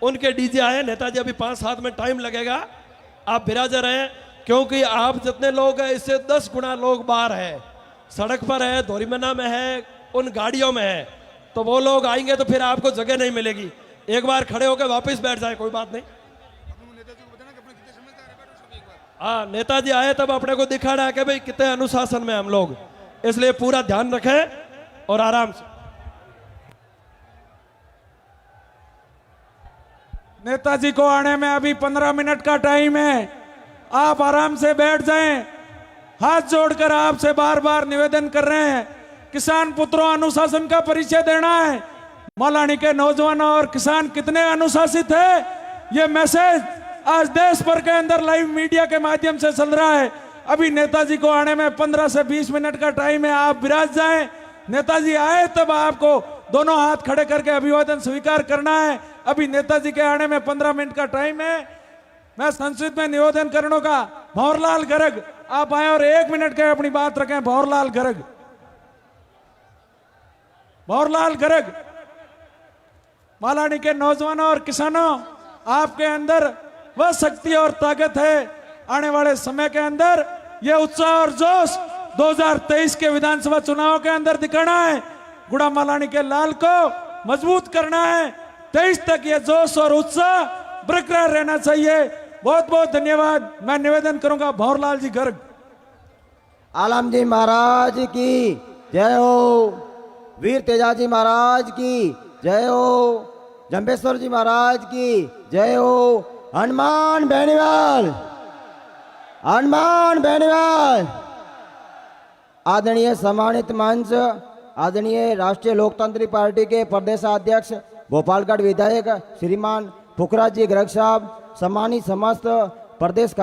S4: उनके डीजे आए। नेताजी अभी 5-7 मिनट टाइम लगेगा, आप विराजे रहे, क्योंकि आप जितने लोग हैं इससे 10 गुना लोग बाहर है, सड़क पर है, धोरीमना में है, उन गाड़ियों में है। तो वो लोग आएंगे तो फिर आपको जगह नहीं मिलेगी। एक बार खड़े होकर वापस बैठ जाए, कोई बात नहीं। हाँ, नेताजी आए तब अपने को दिखाना है कि भाई कितने अनुशासन में हम लोग, इसलिए पूरा ध्यान रखें और आराम से।
S5: नेताजी को आने में अभी 15 मिनट का टाइम है, आप आराम से बैठ जाएं। हाथ जोड़कर आपसे बार बार निवेदन कर रहे हैं, किसान पुत्रों अनुशासन का परिचय देना है। मालानी के नौजवानों और किसान कितने अनुशासित है, ये मैसेज आज देश भर के अंदर लाइव मीडिया के माध्यम से चल रहा है। अभी नेताजी को आने में 15 से 20 मिनट का टाइम है, आप विराज जाएं। नेताजी आए तब आपको दोनों हाथ खड़े करके अभिवादन स्वीकार करना है। अभी नेताजी के आने में 15 मिनट का टाइम है। मैं संसद में निवेदन करने का, भंवरलाल गर्ग आप आए और 1 मिनट के अपनी बात रखें। भंवरलाल गर्ग, भंवरलाल गर्ग, मालानी के नौजवानों और किसानों आपके अंदर वह शक्ति और ताकत है। आने वाले समय के अंदर यह उत्साह और जोश 2023 के विधानसभा चुनाव के अंदर दिखाना है। गुड़ा मालानी के लाल को मजबूत करना है। 23 तक यह जोश और उत्साह बरकरार रहना चाहिए। बहुत बहुत धन्यवाद। मैं निवेदन करूंगा भंवरलाल जी गर्ग।
S7: आलम जी महाराज की जय हो। वीर तेजाजी महाराज की जय हो। जंबेश्वर जी महाराज की जय हो। हनुमान बेनीवाल, हनुमान बेनीवाल। आदरणीय सम्मानित मंच, आदरणीय राष्ट्रीय लोकतांत्रिक पार्टी के प्रदेशाध्यक्ष भोपालगढ़ विधायक श्रीमान पुखराज जी गर्ग साहब, सम्मानित समस्त प्रदेश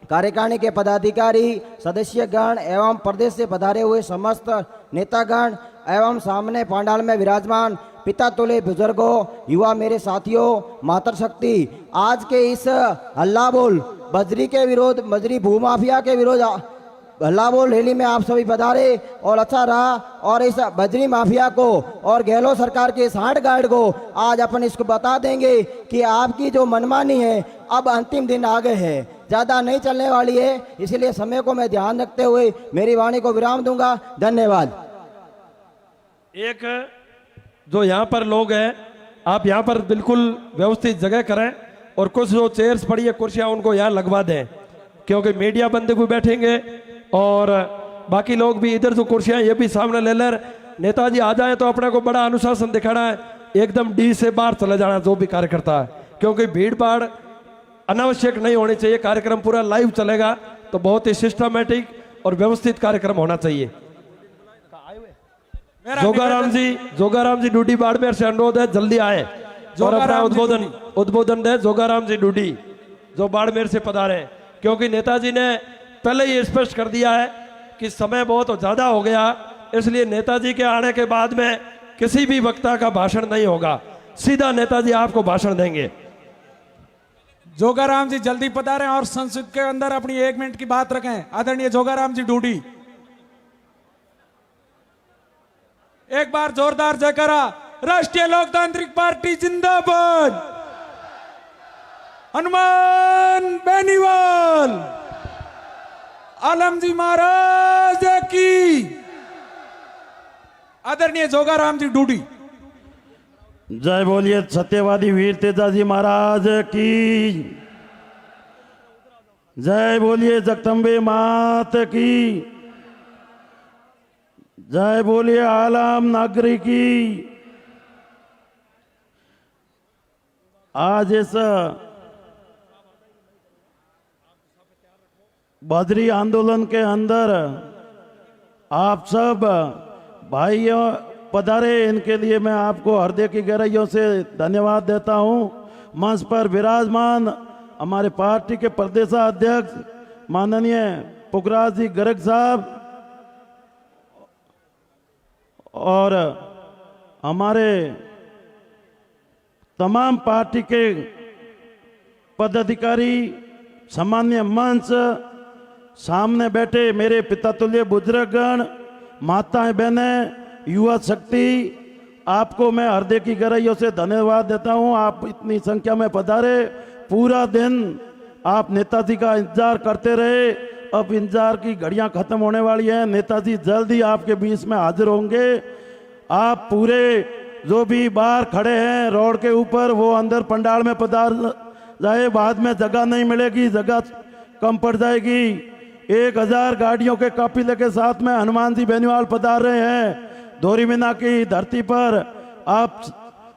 S7: कार्यकारिणी के पदाधिकारी, सदस्यगण एवं प्रदेश से पधारे हुए समस्त नेतागण एवं सामने पंडाल में विराजमान पिता तुल्य बुजुर्गों, युवा मेरे साथियों, मातृशक्ति, आज के इस हल्ला बोल बजरी के विरोध, बजरी भूमाफिया के विरोध हल्ला बोल रैली में आप सभी पधारे और अच्छा रहा। और इस बजरी माफिया को और गहलोत सरकार के सांठ गार्ड को आज अपन इसको बता देंगे कि आपकी जो मनमानी है अब अंतिम दिन आ गए हैं, ज्यादा नहीं चलने वाली है। इसलिए समय को मैं ध्यान रखते हुए मेरी वाणी को विराम दूंगा। धन्यवाद।
S4: एक जो यहाँ पर लोग हैं, आप यहाँ पर बिल्कुल व्यवस्थित जगह करें और कुछ जो चेयर्स पड़ी है, कुर्सियाँ, उनको यहाँ लगवा दें, क्योंकि मीडिया बंदे भी बैठेंगे और बाकी लोग भी इधर जो कुर्सियाँ ये भी सामने ले लें। नेताजी आ जाए तो अपने को बड़ा अनुशासन दिखाना है, एकदम डी से बाहर चले जाना जो भी कार्यकर्ता है, क्योंकि भीड़ भाड़ अनावश्यक नहीं होनी चाहिए। कार्यक्रम पूरा लाइव चलेगा तो बहुत ही सिस्टमेटिक और व्यवस्थित कार्यक्रम होना चाहिए। जोगाराम जी डूडी बाड़मेर से अनुरोध है जल्दी आए और अपना उद्बोधन दे। जोगाराम जी डूडी जो बाड़मेर से पधारे, क्योंकि नेताजी ने पहले ही स्पष्ट कर दिया है कि समय बहुत ज्यादा हो गया, इसलिए नेताजी के आने के बाद में किसी भी वक्ता का भाषण नहीं होगा, सीधा नेताजी आपको भाषण देंगे।
S5: जोगाराम जी जल्दी पधारें और संसद के अंदर अपनी 1 मिनट की बात रखें। आदरणीय जोगाराम जी डूडी, एक बार जोरदार जयकारा। राष्ट्रीय लोकतांत्रिक पार्टी जिंदाबाद। हनुमान बेनीवाल, आलम जी महाराज की। आदरणीय जोगाराम जी डूडी।
S2: जय बोलिए सत्यवादी वीर तेजाजी महाराज की जय। बोलिए जगदम्बे मात की जय। बोलिए आलम नागरी की। आज इस बद्री आंदोलन के अंदर आप सब भाइयों पधारे, इनके लिए मैं आपको हृदय की गहराइयों से धन्यवाद देता हूं। मंच पर विराजमान हमारे पार्टी के प्रदेशाध्यक्ष माननीय पुखराज जी गर्ग साहब और हमारे तमाम पार्टी के पदाधिकारी, सामान्य मंच, सामने बैठे मेरे पितातुल्य बुजुर्गगण, माताएं बहनें, युवा शक्ति, आपको मैं हृदय की गहराइयों से धन्यवाद देता हूं। आप इतनी संख्या में पधारे, पूरा दिन आप नेताजी का इंतजार करते रहे। अब इंतजार की घड़ियां खत्म होने वाली हैं, नेताजी जल्द ही आपके बीच में हाजिर होंगे। आप पूरे जो भी बाहर खड़े हैं रोड के ऊपर, वो अंदर पंडाल में पधार जाए, बाद में जगह नहीं मिलेगी, जगह कम पड़ जाएगी। 1000 गाड़ियों के काफिले के साथ में हनुमान जी बेनीवाल पधार रहे हैं धोरी मीना की धरती पर। आप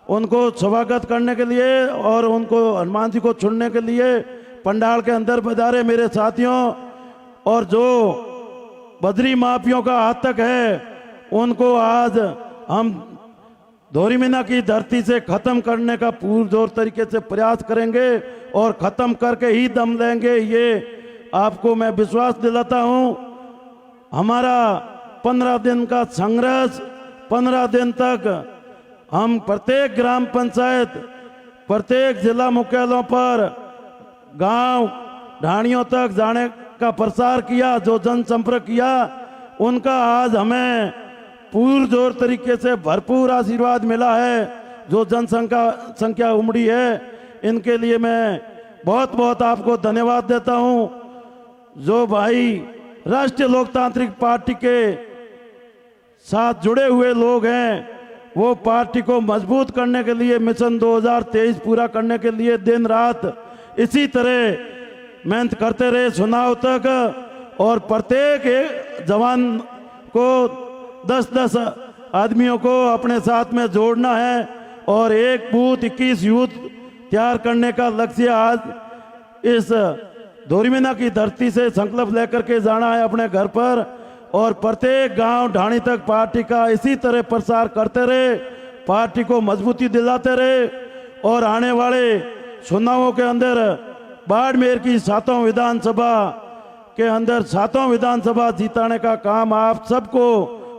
S2: उनको स्वागत करने के लिए और उनको हनुमान जी को चुनने के लिए पंडाल के अंदर पधारे मेरे साथियों। और जो बद्री माफियों का आतंक है उनको आज हम धोरी मीना की धरती से खत्म करने का पुरजोर तरीके से प्रयास करेंगे और खत्म करके ही दम लेंगे, ये आपको मैं विश्वास दिलाता हूं। हमारा 15 दिन का संघर्ष, 15 दिन तक हम प्रत्येक ग्राम पंचायत, प्रत्येक जिला मुख्यालयों पर, गांव ढाणियों तक जाने का प्रसार किया, जो जनसंपर्क किया, उनका आज हमें पुरजोर तरीके से भरपूर आशीर्वाद मिला है। जो जनसंख्या उमड़ी है,
S8: इनके लिए मैं बहुत बहुत आपको धन्यवाद देता हूं। जो भाई राष्ट्रीय लोकतांत्रिक पार्टी के साथ जुड़े हुए लोग हैं, वो पार्टी को मजबूत करने के लिए मिशन 2023 पूरा करने के लिए दिन रात इसी तरह मेहनत करते रहे चुनाव तक। और प्रत्येक जवान को 10-10 आदमियों को अपने साथ में जोड़ना है और एक बूथ 21 यूथ तैयार करने का लक्ष्य आज इस धोरीमीना की धरती से संकल्प लेकर के जाना है अपने घर पर। और प्रत्येक गांव ढाणी तक पार्टी का इसी तरह प्रसार करते रहे, पार्टी को मजबूती दिलाते रहे। और आने वाले चुनावों के अंदर बाड़मेर की 7वां विधानसभा के अंदर 7वां विधानसभा जीताने का काम आप सबको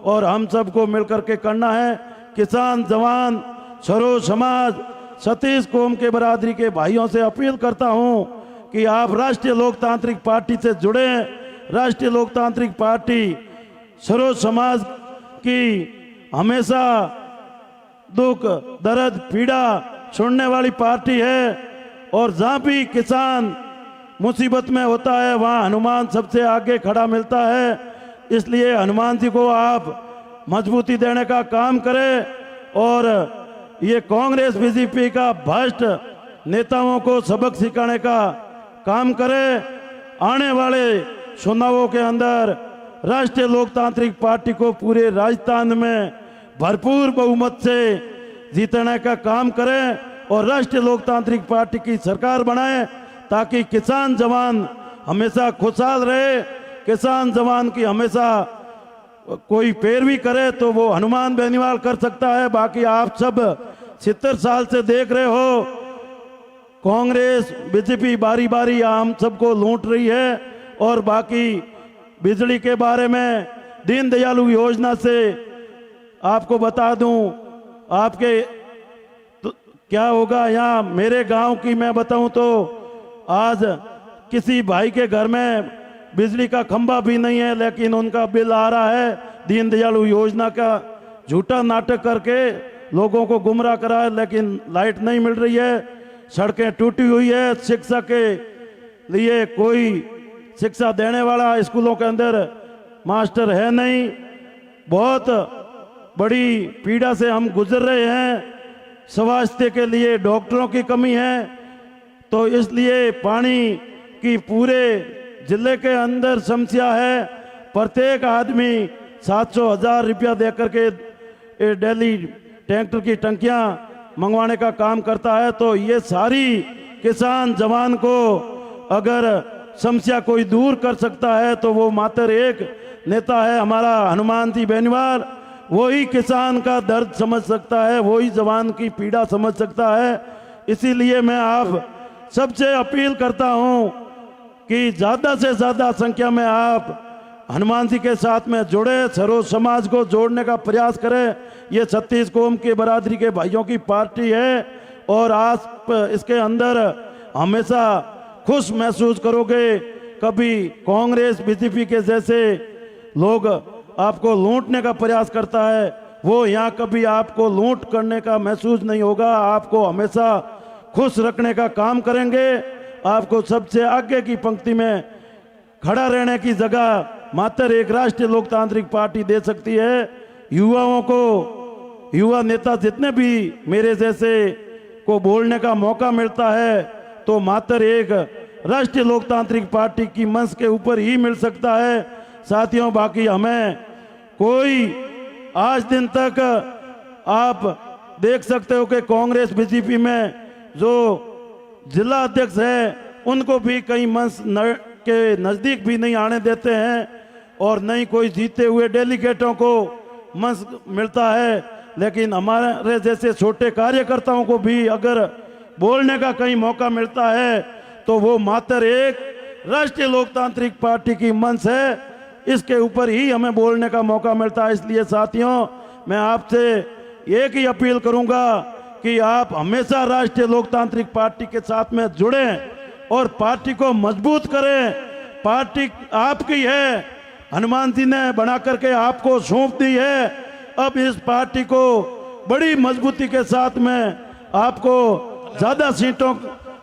S8: और हम सबको मिलकर के करना है। किसान, जवान, सरो समाज, सतीश कौम के बरादरी के भाइयों से अपील करता हूं कि आप राष्ट्रीय लोकतांत्रिक पार्टी से जुड़े। राष्ट्रीय लोकतांत्रिक पार्टी सरो समाज की हमेशा दुख, दर्द, पीड़ा सुनने वाली पार्टी है। और जहाँ भी किसान मुसीबत में होता है वहाँ हनुमान सबसे आगे खड़ा मिलता है। इसलिए हनुमान जी को आप मजबूती देने का काम करें और ये कांग्रेस बीजेपी का भ्रष्ट नेताओं को सबक सिखाने का काम करें। आने वाले चुनावों के अंदर राष्ट्रीय लोकतांत्रिक पार्टी को पूरे राजस्थान में भरपूर बहुमत से जीतने का काम करें और राष्ट्रीय लोकतांत्रिक पार्टी की सरकार बनाएं ताकि किसान जवान हमेशा खुशहाल रहे। किसान जवान की हमेशा कोई पैरवी करे तो वो हनुमान बेनीवाल कर सकता है। बाकी आप सब 70 साल से देख रहे हो कांग्रेस बीजेपी बारी बारी हम सबको लूट रही है। और बाकी बिजली के बारे में दीनदयालु योजना से आपको बता दूं, आपके तो क्या होगा यहाँ मेरे गांव की मैं बताऊं तो आज किसी भाई के घर में बिजली का खंभा भी नहीं है लेकिन उनका बिल आ रहा है। दीनदयालु योजना का झूठा नाटक करके लोगों को गुमराह करा है लेकिन लाइट नहीं मिल रही है, सड़कें टूटी हुई है, शिक्षा के लिए कोई शिक्षा देने वाला स्कूलों के अंदर मास्टर है नहीं। बहुत बड़ी पीड़ा से हम गुजर रहे हैं। स्वास्थ्य के लिए डॉक्टरों की कमी है, तो इसलिए पानी की पूरे जिले के अंदर समस्या है। प्रत्येक आदमी 700,000 रुपया देकर के डेली टैंकर की टंकियां मंगवाने का काम करता है। तो ये सारी किसान जवान को अगर समस्या कोई दूर कर सकता है तो वो मात्र एक नेता है हमारा हनुमान जी बेनीवाल। वही किसान का दर्द समझ सकता है, वही जवान की पीड़ा समझ सकता है। इसीलिए मैं आप सबसे अपील करता हूं कि ज़्यादा से ज़्यादा संख्या में आप हनुमान जी के साथ में जुड़े, सरो समाज को जोड़ने का प्रयास करें। ये 36 कौम के बरादरी के भाइयों की पार्टी है और आप इसके अंदर हमेशा खुश महसूस करोगे। कभी कांग्रेस बीजेपी के जैसे लोग आपको लूटने का प्रयास करता है, वो यहाँ कभी आपको लूट करने का महसूस नहीं होगा। आपको हमेशा खुश रखने का काम करेंगे। आपको सबसे आगे की पंक्ति में खड़ा रहने की जगह मात्र एक राष्ट्रीय लोकतांत्रिक पार्टी दे सकती है। युवाओं को, युवा नेता जितने भी मेरे जैसे को बोलने का मौका मिलता है तो मात्र एक राष्ट्रीय लोकतांत्रिक पार्टी की मंच के ऊपर ही मिल सकता है। साथियों, बाकी हमें कोई आज दिन तक आप देख सकते हो कि कांग्रेस बीजेपी में जो जिला अध्यक्ष है उनको भी कई मंच के नज़दीक भी नहीं आने देते हैं और नहीं कोई जीते हुए डेलीगेटों को मंच मिलता है। लेकिन हमारे जैसे छोटे कार्यकर्ताओं को भी अगर बोलने का कहीं मौका मिलता है तो वो मात्र एक राष्ट्रीय लोकतांत्रिक पार्टी की मंच है, इसके ऊपर ही हमें बोलने का मौका मिलता है। इसलिए साथियों, मैं आपसे एक ही अपील करूंगा कि आप हमेशा राष्ट्रीय लोकतांत्रिक पार्टी के साथ में जुड़ें और पार्टी को मजबूत करें। पार्टी आपकी है, हनुमान जी ने बना करके आपको सौंप दी है। अब इस पार्टी को बड़ी मजबूती के साथ में आपको ज्यादा सीटों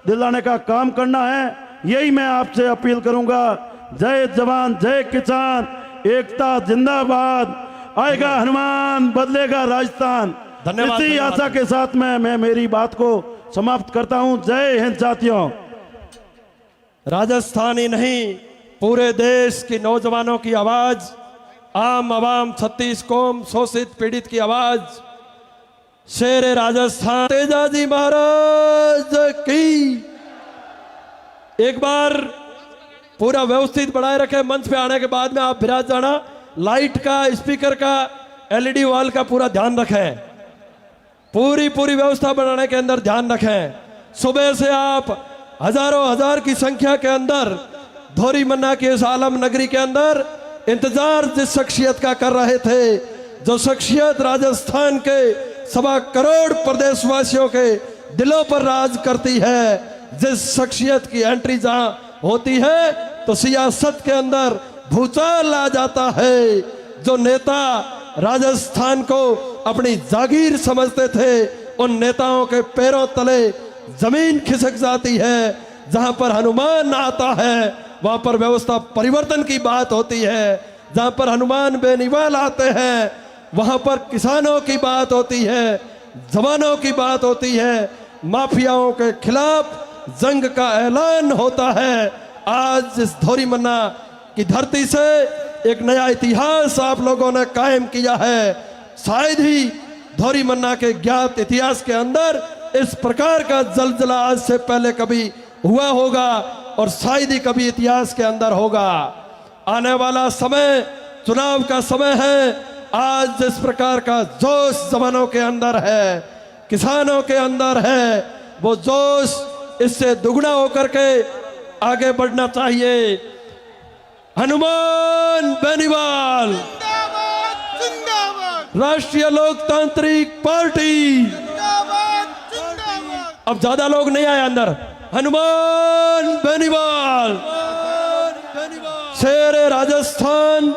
S8: दिलाने का काम करना है, यही मैं आपसे अपील करूंगा। जय जवान जय किसान, एकता जिंदाबाद, आएगा हनुमान बदलेगा राजस्थान।
S4: धन्यवाद,
S8: इसी
S4: धन्यवाद।
S8: आशा के साथ मैं मेरी बात को समाप्त करता हूं। जय हिंद साथियों।
S4: राजस्थान ही नहीं, पूरे देश की नौजवानों की आवाज, आम आवाम 36 कौम शोषित पीड़ित की आवाज, शेर राजस्थान तेजाजी महाराज की। एक बार पूरा व्यवस्थित बनाए रखे। मंच पे आने के बाद में आप विराज जाना, लाइट का, स्पीकर का, एलईडी वॉल का पूरा ध्यान रखें, पूरी व्यवस्था बनाने के अंदर ध्यान रखें। सुबह से आप हजारों हजार की संख्या के अंदर धोरी मन्ना की इस आलम नगरी के अंदर इंतजार जिस शख्सियत का कर रहे थे, जो शख्सियत राजस्थान के 1.25 करोड़ प्रदेशवासियों के दिलों पर राज करती है, जिस शख्सियत की एंट्री जहां होती है तो सियासत के अंदर भूचाल आ जाता है। जो नेता राजस्थान को अपनी जागीर समझते थे, उन नेताओं के पैरों तले जमीन खिसक जाती है। जहां पर हनुमान आता है वहां पर व्यवस्था परिवर्तन की बात होती है। जहां पर हनुमान बेनीवाल आते हैं वहां पर किसानों की बात होती है, जवानों की बात होती है, माफियाओं के खिलाफ जंग का ऐलान होता है। आज इस धोरी मन्ना की धरती से एक नया इतिहास आप लोगों ने कायम किया है। शायद ही धोरी मन्ना के ज्ञात इतिहास के अंदर इस प्रकार का जलजला आज से पहले कभी हुआ होगा और शायद ही कभी इतिहास के अंदर होगा। आने वाला समय चुनाव का समय है। आज जिस प्रकार का जोश जवानों के अंदर है, किसानों के अंदर है, वो जोश इससे दुगना होकर के आगे बढ़ना चाहिए। हनुमान बेनीवाल, राष्ट्रीय लोकतांत्रिक पार्टी। अब ज्यादा लोग नहीं आए अंदर। हनुमान बेनीवाल, शेर राजस्थान,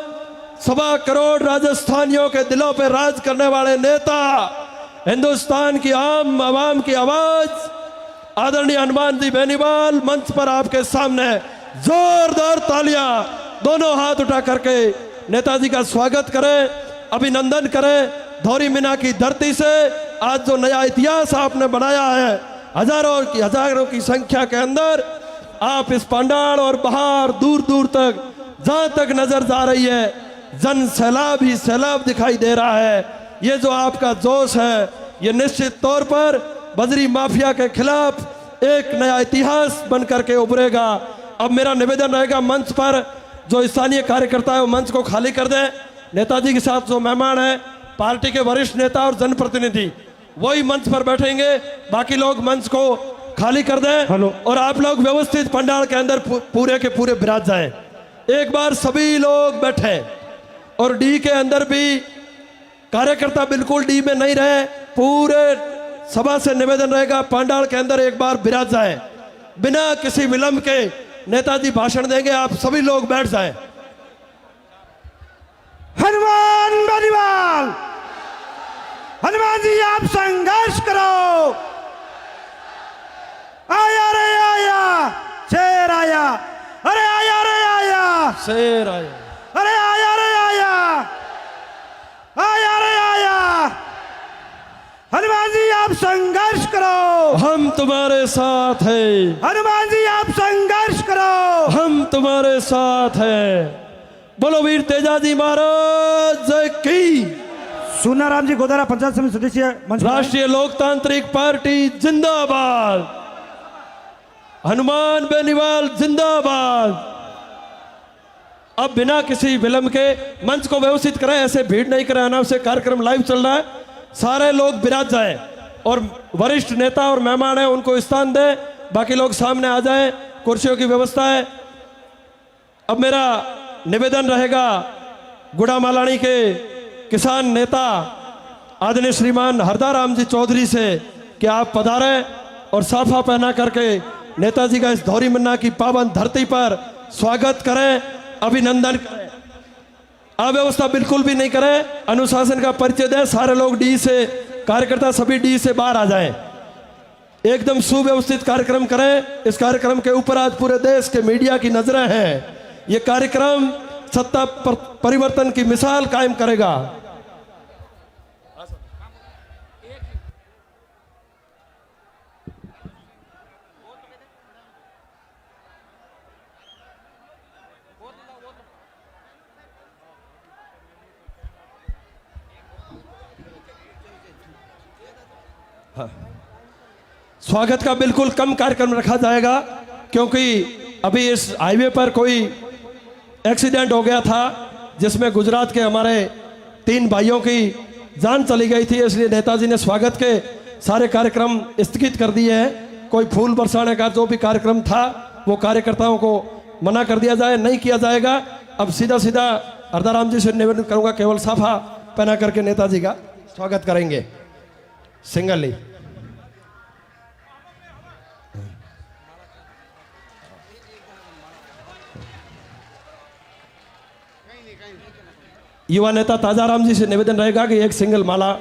S4: 1.25 करोड़ राजस्थानियों के दिलों पे राज करने वाले नेता, हिंदुस्तान की आम आवाम की आवाज, आदरणीय हनुमान जी बेनीवाल मंच पर आपके सामने जोरदार तालियां, दोनों हाथ उठा करके नेताजी का स्वागत करें, अभिनंदन करें। धोरी मन्ना की धरती से आज जो नया इतिहास आपने बनाया है, हजारों की संख्या के अंदर आप इस पंडाल और बाहर दूर दूर तक जहां तक नजर जा रही है, जन सैलाब ही सैलाब दिखाई दे रहा है। ये जो आपका जोश है, ये निश्चित तौर पर बजरी माफिया के खिलाफ एक नया इतिहास बन करके उभरेगा। अब मेरा निवेदन रहेगा, मंच पर जो स्थानीय कार्यकर्ता है वो मंच को खाली कर दें। नेताजी के साथ जो मेहमान है, पार्टी के वरिष्ठ नेता और जनप्रतिनिधि, वही मंच पर बैठेंगे। बाकी लोग मंच को खाली कर दें और आप लोग व्यवस्थित पंडाल के अंदर पूरे के पूरे विराज जाएं। एक बार सभी लोग बैठे और डी के अंदर भी कार्यकर्ता बिल्कुल डी में नहीं रहे। पूरे सभा से निवेदन रहेगा, पंडाल के अंदर एक बार विराज जाएं। बिना किसी विलंब के नेताजी भाषण देंगे, आप सभी लोग बैठ जाएं।
S2: हनुमान बेनीवाल, हनुमान जी आप संघर्ष करो। आया रे आया, शेर आया, अरे आया रे आया,
S4: शेर आया,
S2: अरे आया रे आया, आया रे आया। हनुमान जी आप संघर्ष करो,
S4: हम तुम्हारे साथ हैं।
S2: हनुमान जी आप संघर्ष करो,
S4: हम तुम्हारे साथ हैं। बोलो वीर तेजाजी महाराज की।
S2: सुनाराम जी गोदारा पंचायत समिति सदस्य मंच पर।
S4: राष्ट्रीय लोकतांत्रिक पार्टी जिंदाबाद, हनुमान बेनीवाल जिंदाबाद। अब बिना किसी विलंब के मंच को व्यवस्थित करें, ऐसे भीड़ नहीं करें, अनावश्यक कार्यक्रम लाइव चल रहा है। सारे लोग विराज जाएं और वरिष्ठ नेता और मेहमान हैं उनको स्थान दें, बाकी लोग सामने आ जाएं, कुर्सियों की व्यवस्था है। अब मेरा निवेदन रहेगा गुड़ा मालानी के किसान नेता आदरणीय श्रीमान हरदाराम जी चौधरी से कि आप पधारें और साफा पहना करके नेताजी का इस धोरी मन्ना की पावन धरती पर स्वागत करें, अभिनंदन करें। अव्यवस्था बिल्कुल भी नहीं करें, अनुशासन का परिचय दें। सारे लोग डी से, कार्यकर्ता सभी डी से बाहर आ जाएं। एकदम सुव्यवस्थित कार्यक्रम करें। इस कार्यक्रम के ऊपर आज पूरे देश के मीडिया की नजरें हैं। ये कार्यक्रम सत्ता परिवर्तन की मिसाल कायम करेगा। स्वागत का बिल्कुल कम कार्यक्रम रखा जाएगा, क्योंकि अभी इस हाईवे पर कोई एक्सीडेंट हो गया था जिसमें गुजरात के हमारे 3 भाइयों की जान चली गई थी, इसलिए नेताजी ने स्वागत के सारे कार्यक्रम स्थगित कर दिए हैं। कोई फूल बरसाने का जो भी कार्यक्रम था वो कार्यकर्ताओं को मना कर दिया जाए, नहीं किया जाएगा। अब सीधा सीधा हरदाराम जी से निवेदन करूंगा, केवल साफा पहना करके नेताजी का स्वागत करेंगे सिंगली। युवा नेता ताजाराम जी से निवेदन रहेगा कि एक सिंगल माला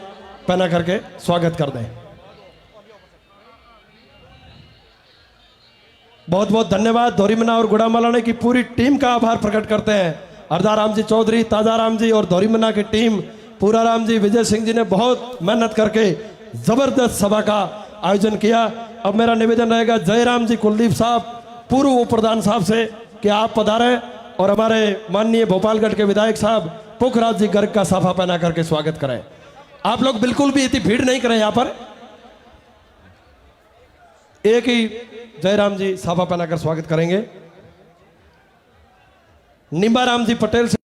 S4: पहना करके स्वागत कर दें। बहुत बहुत धन्यवाद। धोरीमन्ना और गुड़ामालानी की पूरी टीम का आभार प्रकट करते हैं। हरदाराम जी चौधरी, ताजाराम जी और धोरीमन्ना की टीम, पूराराम जी, विजय सिंह जी ने बहुत मेहनत करके जबरदस्त सभा का आयोजन किया। अब मेरा निवेदन रहेगा जयराम जी कुलदीप साहब, पूर्व उप प्रधान साहब से कि आप पधारें और हमारे माननीय भोपालगढ़ के विधायक साहब पुखराज जी गर्ग का साफा पहना करके स्वागत करें। आप लोग बिल्कुल भी इतनी भीड़ नहीं करें, यहां पर एक ही जयराम जी साफा पहनाकर स्वागत करेंगे। निम्बाराम जी पटेल से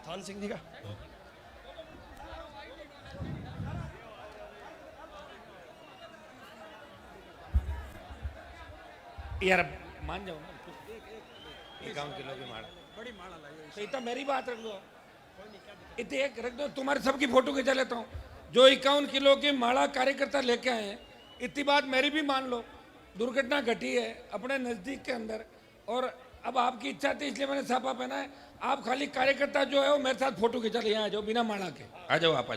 S4: थान सिंह जी का
S9: यार मान जाओ ना, 51 किलो की माला, बड़ी माला लाइए। तो इतना मेरी बात रख दो, इतने एक रख दो, तुम्हारे सबकी फोटो खिंचा लेता हूँ। जो 51 किलो की माला कार्यकर्ता लेके आए हैं, इतनी बात मेरी भी मान लो। दुर्घटना घटी है अपने नजदीक के अंदर, और अब आपकी इच्छा थी इसलिए मैंने छापा पहना है। आप खाली कार्यकर्ता जो है वो मेरे साथ फोटो खिंचा ले, यहाँ आ जाओ बिना माला के, आ जाओ आप।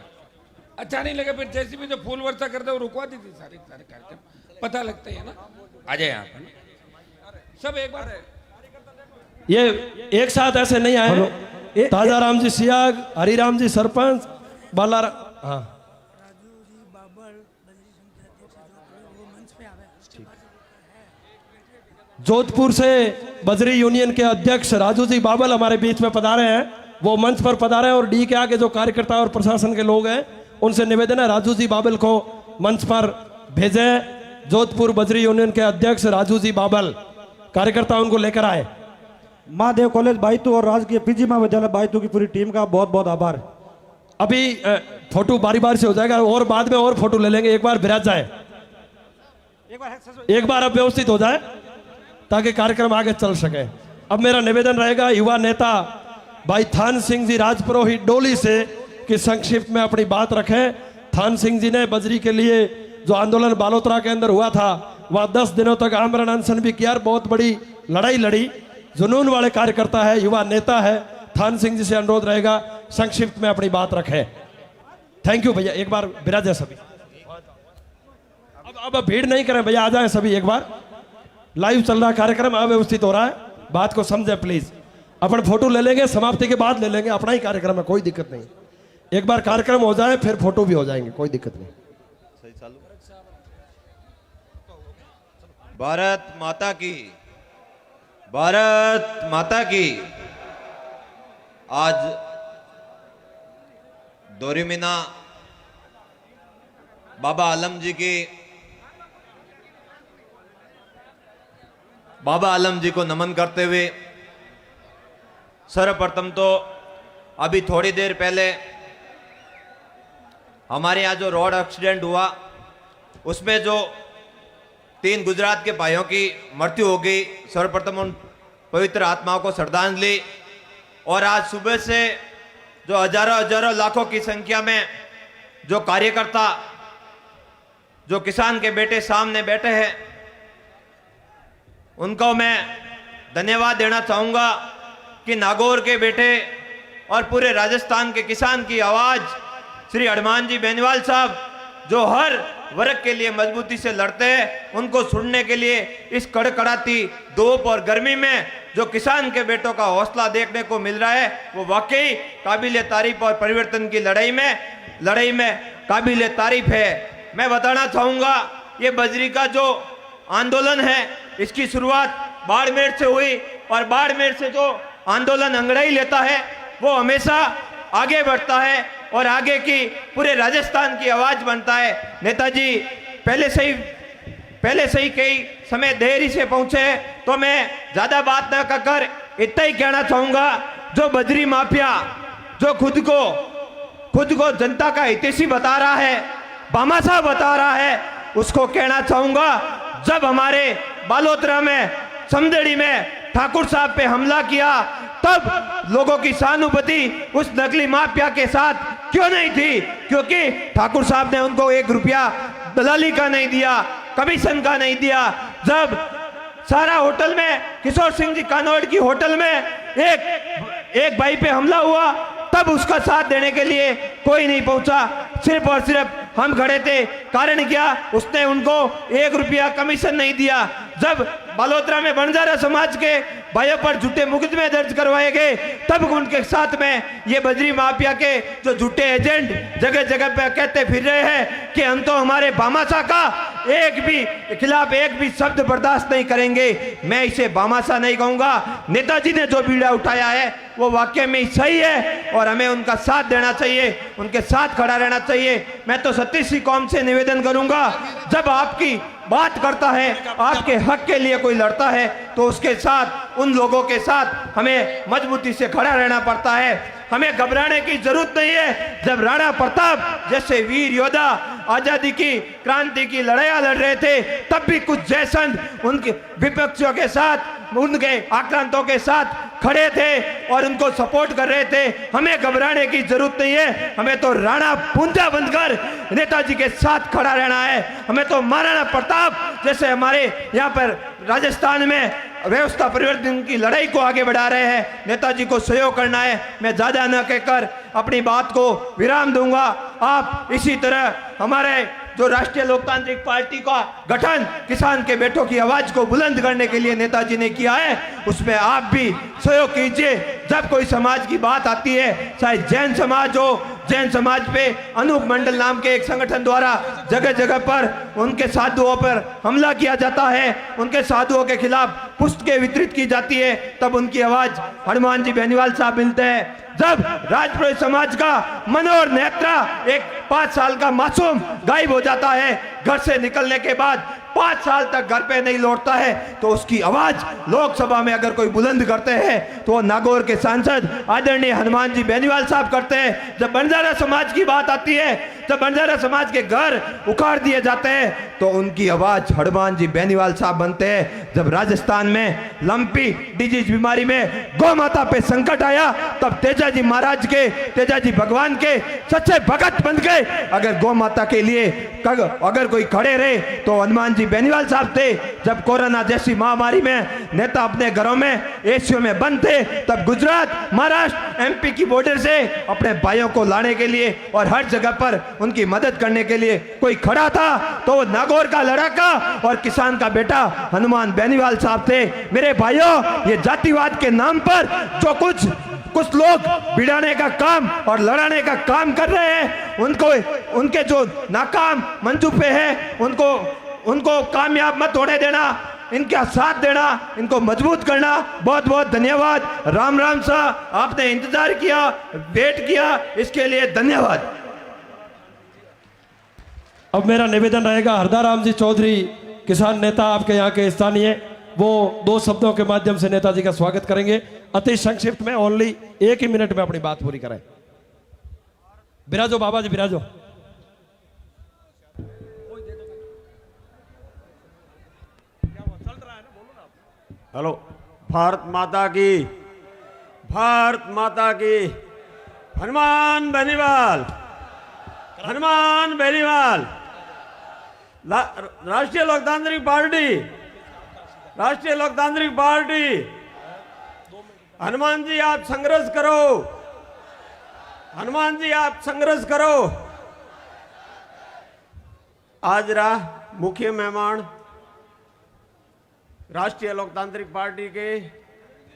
S9: अच्छा नहीं लगे फिर जैसे भी जो फूल वर्षा करते वो रुकवा दी थी सारे कार्यक्रम, पता लगता है ना। आ जाए यहाँ पर सब एक बार।
S4: ये एक साथ ऐसे नहीं आए। ताजाराम जी सियाग, हरिराम जी सरपंच, बालाराम, हाँ जोधपुर से बजरी यूनियन के अध्यक्ष राजू जी बाबल हमारे बीच में पधारे हैं, वो मंच पर पधारे हैं। और डी के आगे जो कार्यकर्ता और प्रशासन के लोग हैं उनसे निवेदन है राजू जी बाबल को मंच पर भेजें। जोधपुर बजरी यूनियन के अध्यक्ष राजू जी बाबल कार्यकर्ता उनको लेकर आए।
S2: महादेव कॉलेज बायतू और राजकीय पीजी महाविद्यालय बायतू की पूरी टीम का बहुत बहुत आभार।
S4: अभी फोटो बारी बारी से हो जाएगा और बाद में और फोटो ले लेंगे। एक बार विराज जाए, एक बार अब व्यवस्थित हो जाए ताकि कार्यक्रम आगे चल सके। अब मेरा निवेदन रहेगा युवा नेता भाई थान सिंह जी राजपुरोहित डोली से कि संक्षिप्त में अपनी बात रखें। थान सिंह जी ने बजरी के लिए जो आंदोलन बालोतरा के अंदर हुआ था वह 10 दिनों तक आमरण अनशन भी किया, बहुत बड़ी लड़ाई लड़ी। जुनून वाले कार्यकर्ता है, युवा नेता है। थान सिंह जी से अनुरोध रहेगा संक्षिप्त में अपनी बात रखें। थैंक यू भैया, एक बार विराजे सभी। अब भीड़ नहीं करें भैया, आ जाए सभी। एक बार लाइव चल रहा कार्यक्रम, अव्यवस्थित हो रहा है, बात को समझे प्लीज। अपन फोटो ले लेंगे, समाप्ति के बाद ले लेंगे, अपना ही कार्यक्रम है, कोई दिक्कत नहीं। एक बार कार्यक्रम हो जाए फिर फोटो भी हो जाएंगे, कोई दिक्कत नहीं।
S10: भारत माता की, भारत माता की। आज दोरीमीना बाबा आलम जी को नमन करते हुए सर्वप्रथम तो अभी थोड़ी देर पहले हमारे यहाँ जो रोड एक्सीडेंट हुआ उसमें जो 3 गुजरात के भाइयों की मृत्यु हो गई, सर्वप्रथम उन पवित्र आत्माओं को श्रद्धांजलि। और आज सुबह से जो हजारों लाखों की संख्या में जो कार्यकर्ता, जो किसान के बेटे सामने बैठे हैं, उनको मैं धन्यवाद देना चाहूंगा कि नागौर के बेटे और पूरे राजस्थान के किसान की आवाज श्री हनुमान जी बेनीवाल साहब, जो हर वर्ग के लिए मजबूती से लड़ते हैं, उनको सुनने के लिए इस कड़कड़ाती धूप और गर्मी में जो किसान के बेटों का हौसला देखने को मिल रहा है, वो वाकई काबिल तारीफ और परिवर्तन की लड़ाई में काबिल तारीफ है। मैं बताना चाहूंगा, ये बजरी का जो आंदोलन है, इसकी शुरुआत बाड़मेर से हुई और बाड़मेर से जो आंदोलन अंगड़ाई लेता है वो हमेशा आगे बढ़ता है और आगे की पूरे राजस्थान की आवाज बनता है। नेताजी पहले से ही कई समय देरी से पहुंचे, तो मैं ज्यादा बात न कर इतना ही कहना चाहूंगा, जो बजरी माफिया जो खुद को जनता का हितैषी बता रहा है, भामाशाह बता रहा है, उसको कहना चाहूंगा, जब हमारे बालोतरा में समदड़ी में ठाकुर साहब पे हमला किया तब लोगों की सहानुभूति उस नकली माफिया के साथ क्यों नहीं थी? क्योंकि ठाकुर साहब ने उनको 1 रुपया दलाली का नहीं दिया, कमीशन का नहीं दिया। जब सारा होटल में, किशोर सिंह जी कानौड़ की होटल में एक भाई पे हमला हुआ, तब उसका साथ देने के लिए कोई नहीं पहुंचा, सिर्फ और सिर्फ हम खड़े थे। कारण क्या? उसने उनको 1 रुपया कमीशन नहीं दिया। जब बालोतरा में बंजारा समाज के भाइयों पर झूठे मुकदमे दर्ज करवाए गए, तब उनके साथ में ये बजरी माफिया के जो झूठे एजेंट जगह जगह पे कहते फिर रहे हैं कि हम तो हमारे भामाशाह का खिलाफ एक भी शब्द बर्दाश्त नहीं करेंगे। मैं इसे भामाशाह नहीं कहूंगा। नेताजी ने जो बीड़ा उठाया है वो वाकई में सही है और हमें उनका साथ देना चाहिए, उनके साथ खड़ा रहना चाहिए। मैं तो सतीश कौम से निवेदन करूंगा, जब आपकी बात करता है, आपके हक के लिए कोई लड़ता है, तो उसके साथ, उन लोगों के साथ हमें मजबूती से खड़ा रहना पड़ता है। हमें घबराने की जरूरत नहीं है। जब राणा प्रताप जैसे वीर योद्धा आजादी की, क्रांति की लड़ाइयां लड़ रहे थे, तब भी कुछ जयचंद उनके विपक्षियों के साथ, उनके आक्रांतों के साथ खड़े थे और उनको सपोर्ट कर रहे थे। हमें घबराने की जरूरत नहीं है। हमें तो राणा पूंजा बनकर नेताजी के साथ खड़ा रहना है। हमें तो महाराणा प्रताप जैसे हमारे यहाँ पर राजस्थान में व्यवस्था परिवर्तन की लड़ाई को आगे बढ़ा रहे हैं, नेताजी को सहयोग करना है। मैं ज्यादा न कहकर अपनी बात को विराम दूंगा। आप इसी तरह हमारे जो राष्ट्रीय लोकतांत्रिक पार्टी का गठन किसान के बेटों की आवाज को बुलंद करने के लिए नेताजी ने किया है, उसमें आप भी सहयोग कीजिए। जब कोई समाज की बात आती है, चाहे जैन समाज हो, जैन समाज पे अनूप मंडल नाम के एक संगठन द्वारा जगह जगह पर उनके साधुओं पर हमला किया जाता है, उनके साधुओं के खिलाफ पुस्तकें वितरित की जाती है, तब उनकी आवाज हनुमान जी बेनीवाल साहब मिलते हैं। जब राजपुरोहित समाज का मनोहर नेत्रा, एक 5 साल का मासूम गायब हो जाता है, घर से निकलने के बाद 5 साल तक घर पे नहीं लौटता है, तो उसकी आवाज लोकसभा में अगर कोई बुलंद करते हैं तो नागौर के सांसद आदरणीय हनुमान जी बेनीवाल साहब करते हैं। जब बंजारा समाज की बात आती है, जब बंजारा समाज के घर उखाड़ दिए जाते हैं, तो उनकी आवाज हनुमान जी बेनीवाल साहब बनते हैं। जब राजस्थान में लंपी डिजीज बीमारी में गौ माता पे संकट आया, तब तेजाजी महाराज के, तेजाजी भगवान के सच्चे भगत बन गए। अगर गौ माता के लिए अगर कोई खड़े रहे तो हनुमान जी बेनीवाल साहब थे। जब कोरोना जैसी महामारी में नेता अपने घरों में एसीओ में बंद थे, तब गुजरात, महाराष्ट्र, एमपी की बॉर्डर से अपने भाइयों को लाने के लिए और हर जगह पर उनकी मदद करने के लिए कोई खड़ा था तो वो नागौर का लड़ाका और किसान का बेटा हनुमान बेनीवाल साहब थे। मेरे भाइयों, ये जातिवाद के नाम पर जो कुछ लोग भिड़ाने का काम और लड़ाने का काम कर रहे हैं, उनके जो नाकाम मंसूबे हैं उनको कामयाब मत होने देना, इनका साथ देना, इनको मजबूत करना। बहुत बहुत धन्यवाद। राम राम साहब, आपने इंतजार किया, वेट किया, इसके लिए धन्यवाद।
S4: अब मेरा निवेदन रहेगा, हरदाराम जी चौधरी किसान नेता आपके यहाँ के स्थानीय, वो 2 शब्दों के माध्यम से नेताजी का स्वागत करेंगे। अति संक्षिप्त में, ओनली 1 ही मिनट में अपनी बात पूरी करें। बिराजो बाबा जी, बिराजो।
S8: हेलो। भारत माता की, भारत माता की। हनुमान बेनीवाल, हनुमान बेनीवाल। राष्ट्रीय लोकतांत्रिक पार्टी, राष्ट्रीय लोकतांत्रिक पार्टी। हनुमान जी आप संघर्ष करो, हनुमान जी आप संघर्ष करो। आज मुख्य मेहमान राष्ट्रीय लोकतांत्रिक पार्टी के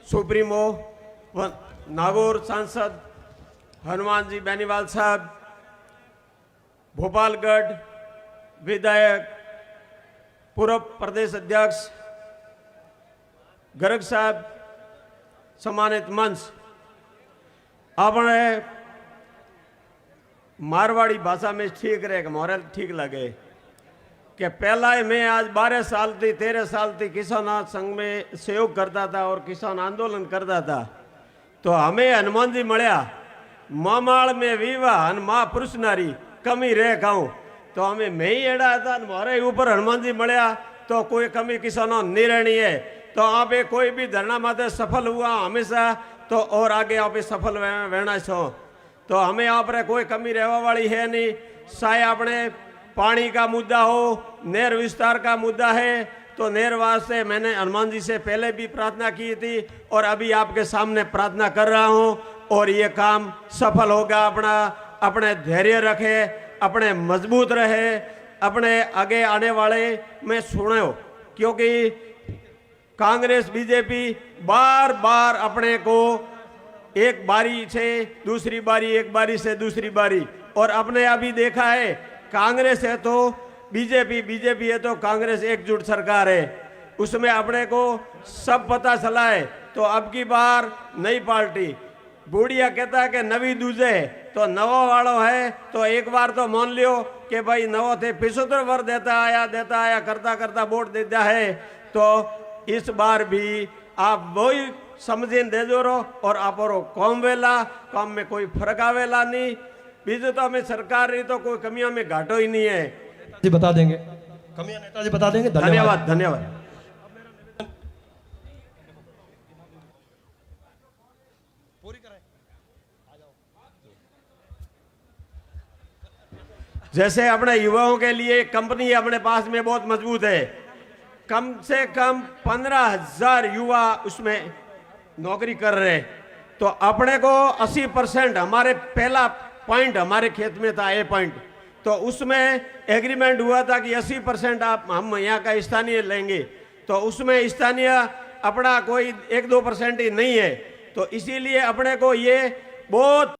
S8: सुप्रीमो व नागौर सांसद हनुमान जी बेनीवाल साहब, भोपालगढ़ विधायक, पूर्व प्रदेश अध्यक्ष गर्ग साहब, सम्मानित मंच। आपने मारवाड़ी भाषा में ठीक रहे, मोरल ठीक लगे कि पहला मैं आज 12 साल थी 13 साल थी किसान संघ में सहयोग करता था और किसान आंदोलन करता था। तो हमें हनुमान जी मिलया, मामाड़ में विवाह महापुरुष नारी कमी रह खाऊं, तो हमें मैं ही एड़ा था, हमारे ऊपर हनुमान जी मिलया तो कोई कमी किसानों नहीं रहनी है। तो आप कोई भी धरना माते सफल हुआ हमेशा, तो और आगे आप सफल रहना छो। तो हमें यहाँ पर कोई कमी रहने वाली है नहीं। चाहे अपने पानी का मुद्दा हो, नहर विस्तार का मुद्दा है, तो नहर वास्ते मैंने हनुमान जी से पहले भी प्रार्थना की थी और अभी आपके सामने प्रार्थना कर रहा हूँ, और ये काम सफल होगा। अपने धैर्य रखे, अपने मजबूत रहे, अपने आगे आने वाले में सुनो, क्योंकि कांग्रेस बीजेपी बार बार अपने को एक बारी से दूसरी बारी, एक बारी से दूसरी बारी, और अपने अभी देखा है कांग्रेस है तो बीजेपी, बीजेपी है तो कांग्रेस, एकजुट सरकार है, उसमें अपने को सब पता चला है। तो अब की बार नई पार्टी, बूढ़िया कहता है कि नवी दूजे, तो नवा वालों है तो एक बार तो मान लियो कि भाई नवो थे 75 वर्ष देता आया करता करता वोट देता है। तो इस बार भी आप वही समझें दे जो रो, और आप कौम वेला काम में कोई फर्क आवेला नहीं। बीजू तो हमें सरकार रही तो कोई कमियों में घाटो ही नहीं है।
S4: जी बता देंगे, कमियां नेताजी बता देंगे।
S8: धन्यवाद, धन्यवाद। जैसे अपने युवाओं के लिए कंपनी अपने पास में बहुत मजबूत है, कम से कम 15,000 युवा उसमें नौकरी कर रहे। तो अपने को 80% हमारे पहला पॉइंट हमारे खेत में था, ए पॉइंट, तो उसमें एग्रीमेंट हुआ था कि 80% हम यहाँ का स्थानीय लेंगे। तो उसमें स्थानीय अपना कोई 1-2% ही नहीं है। तो इसीलिए अपने को ये बहुत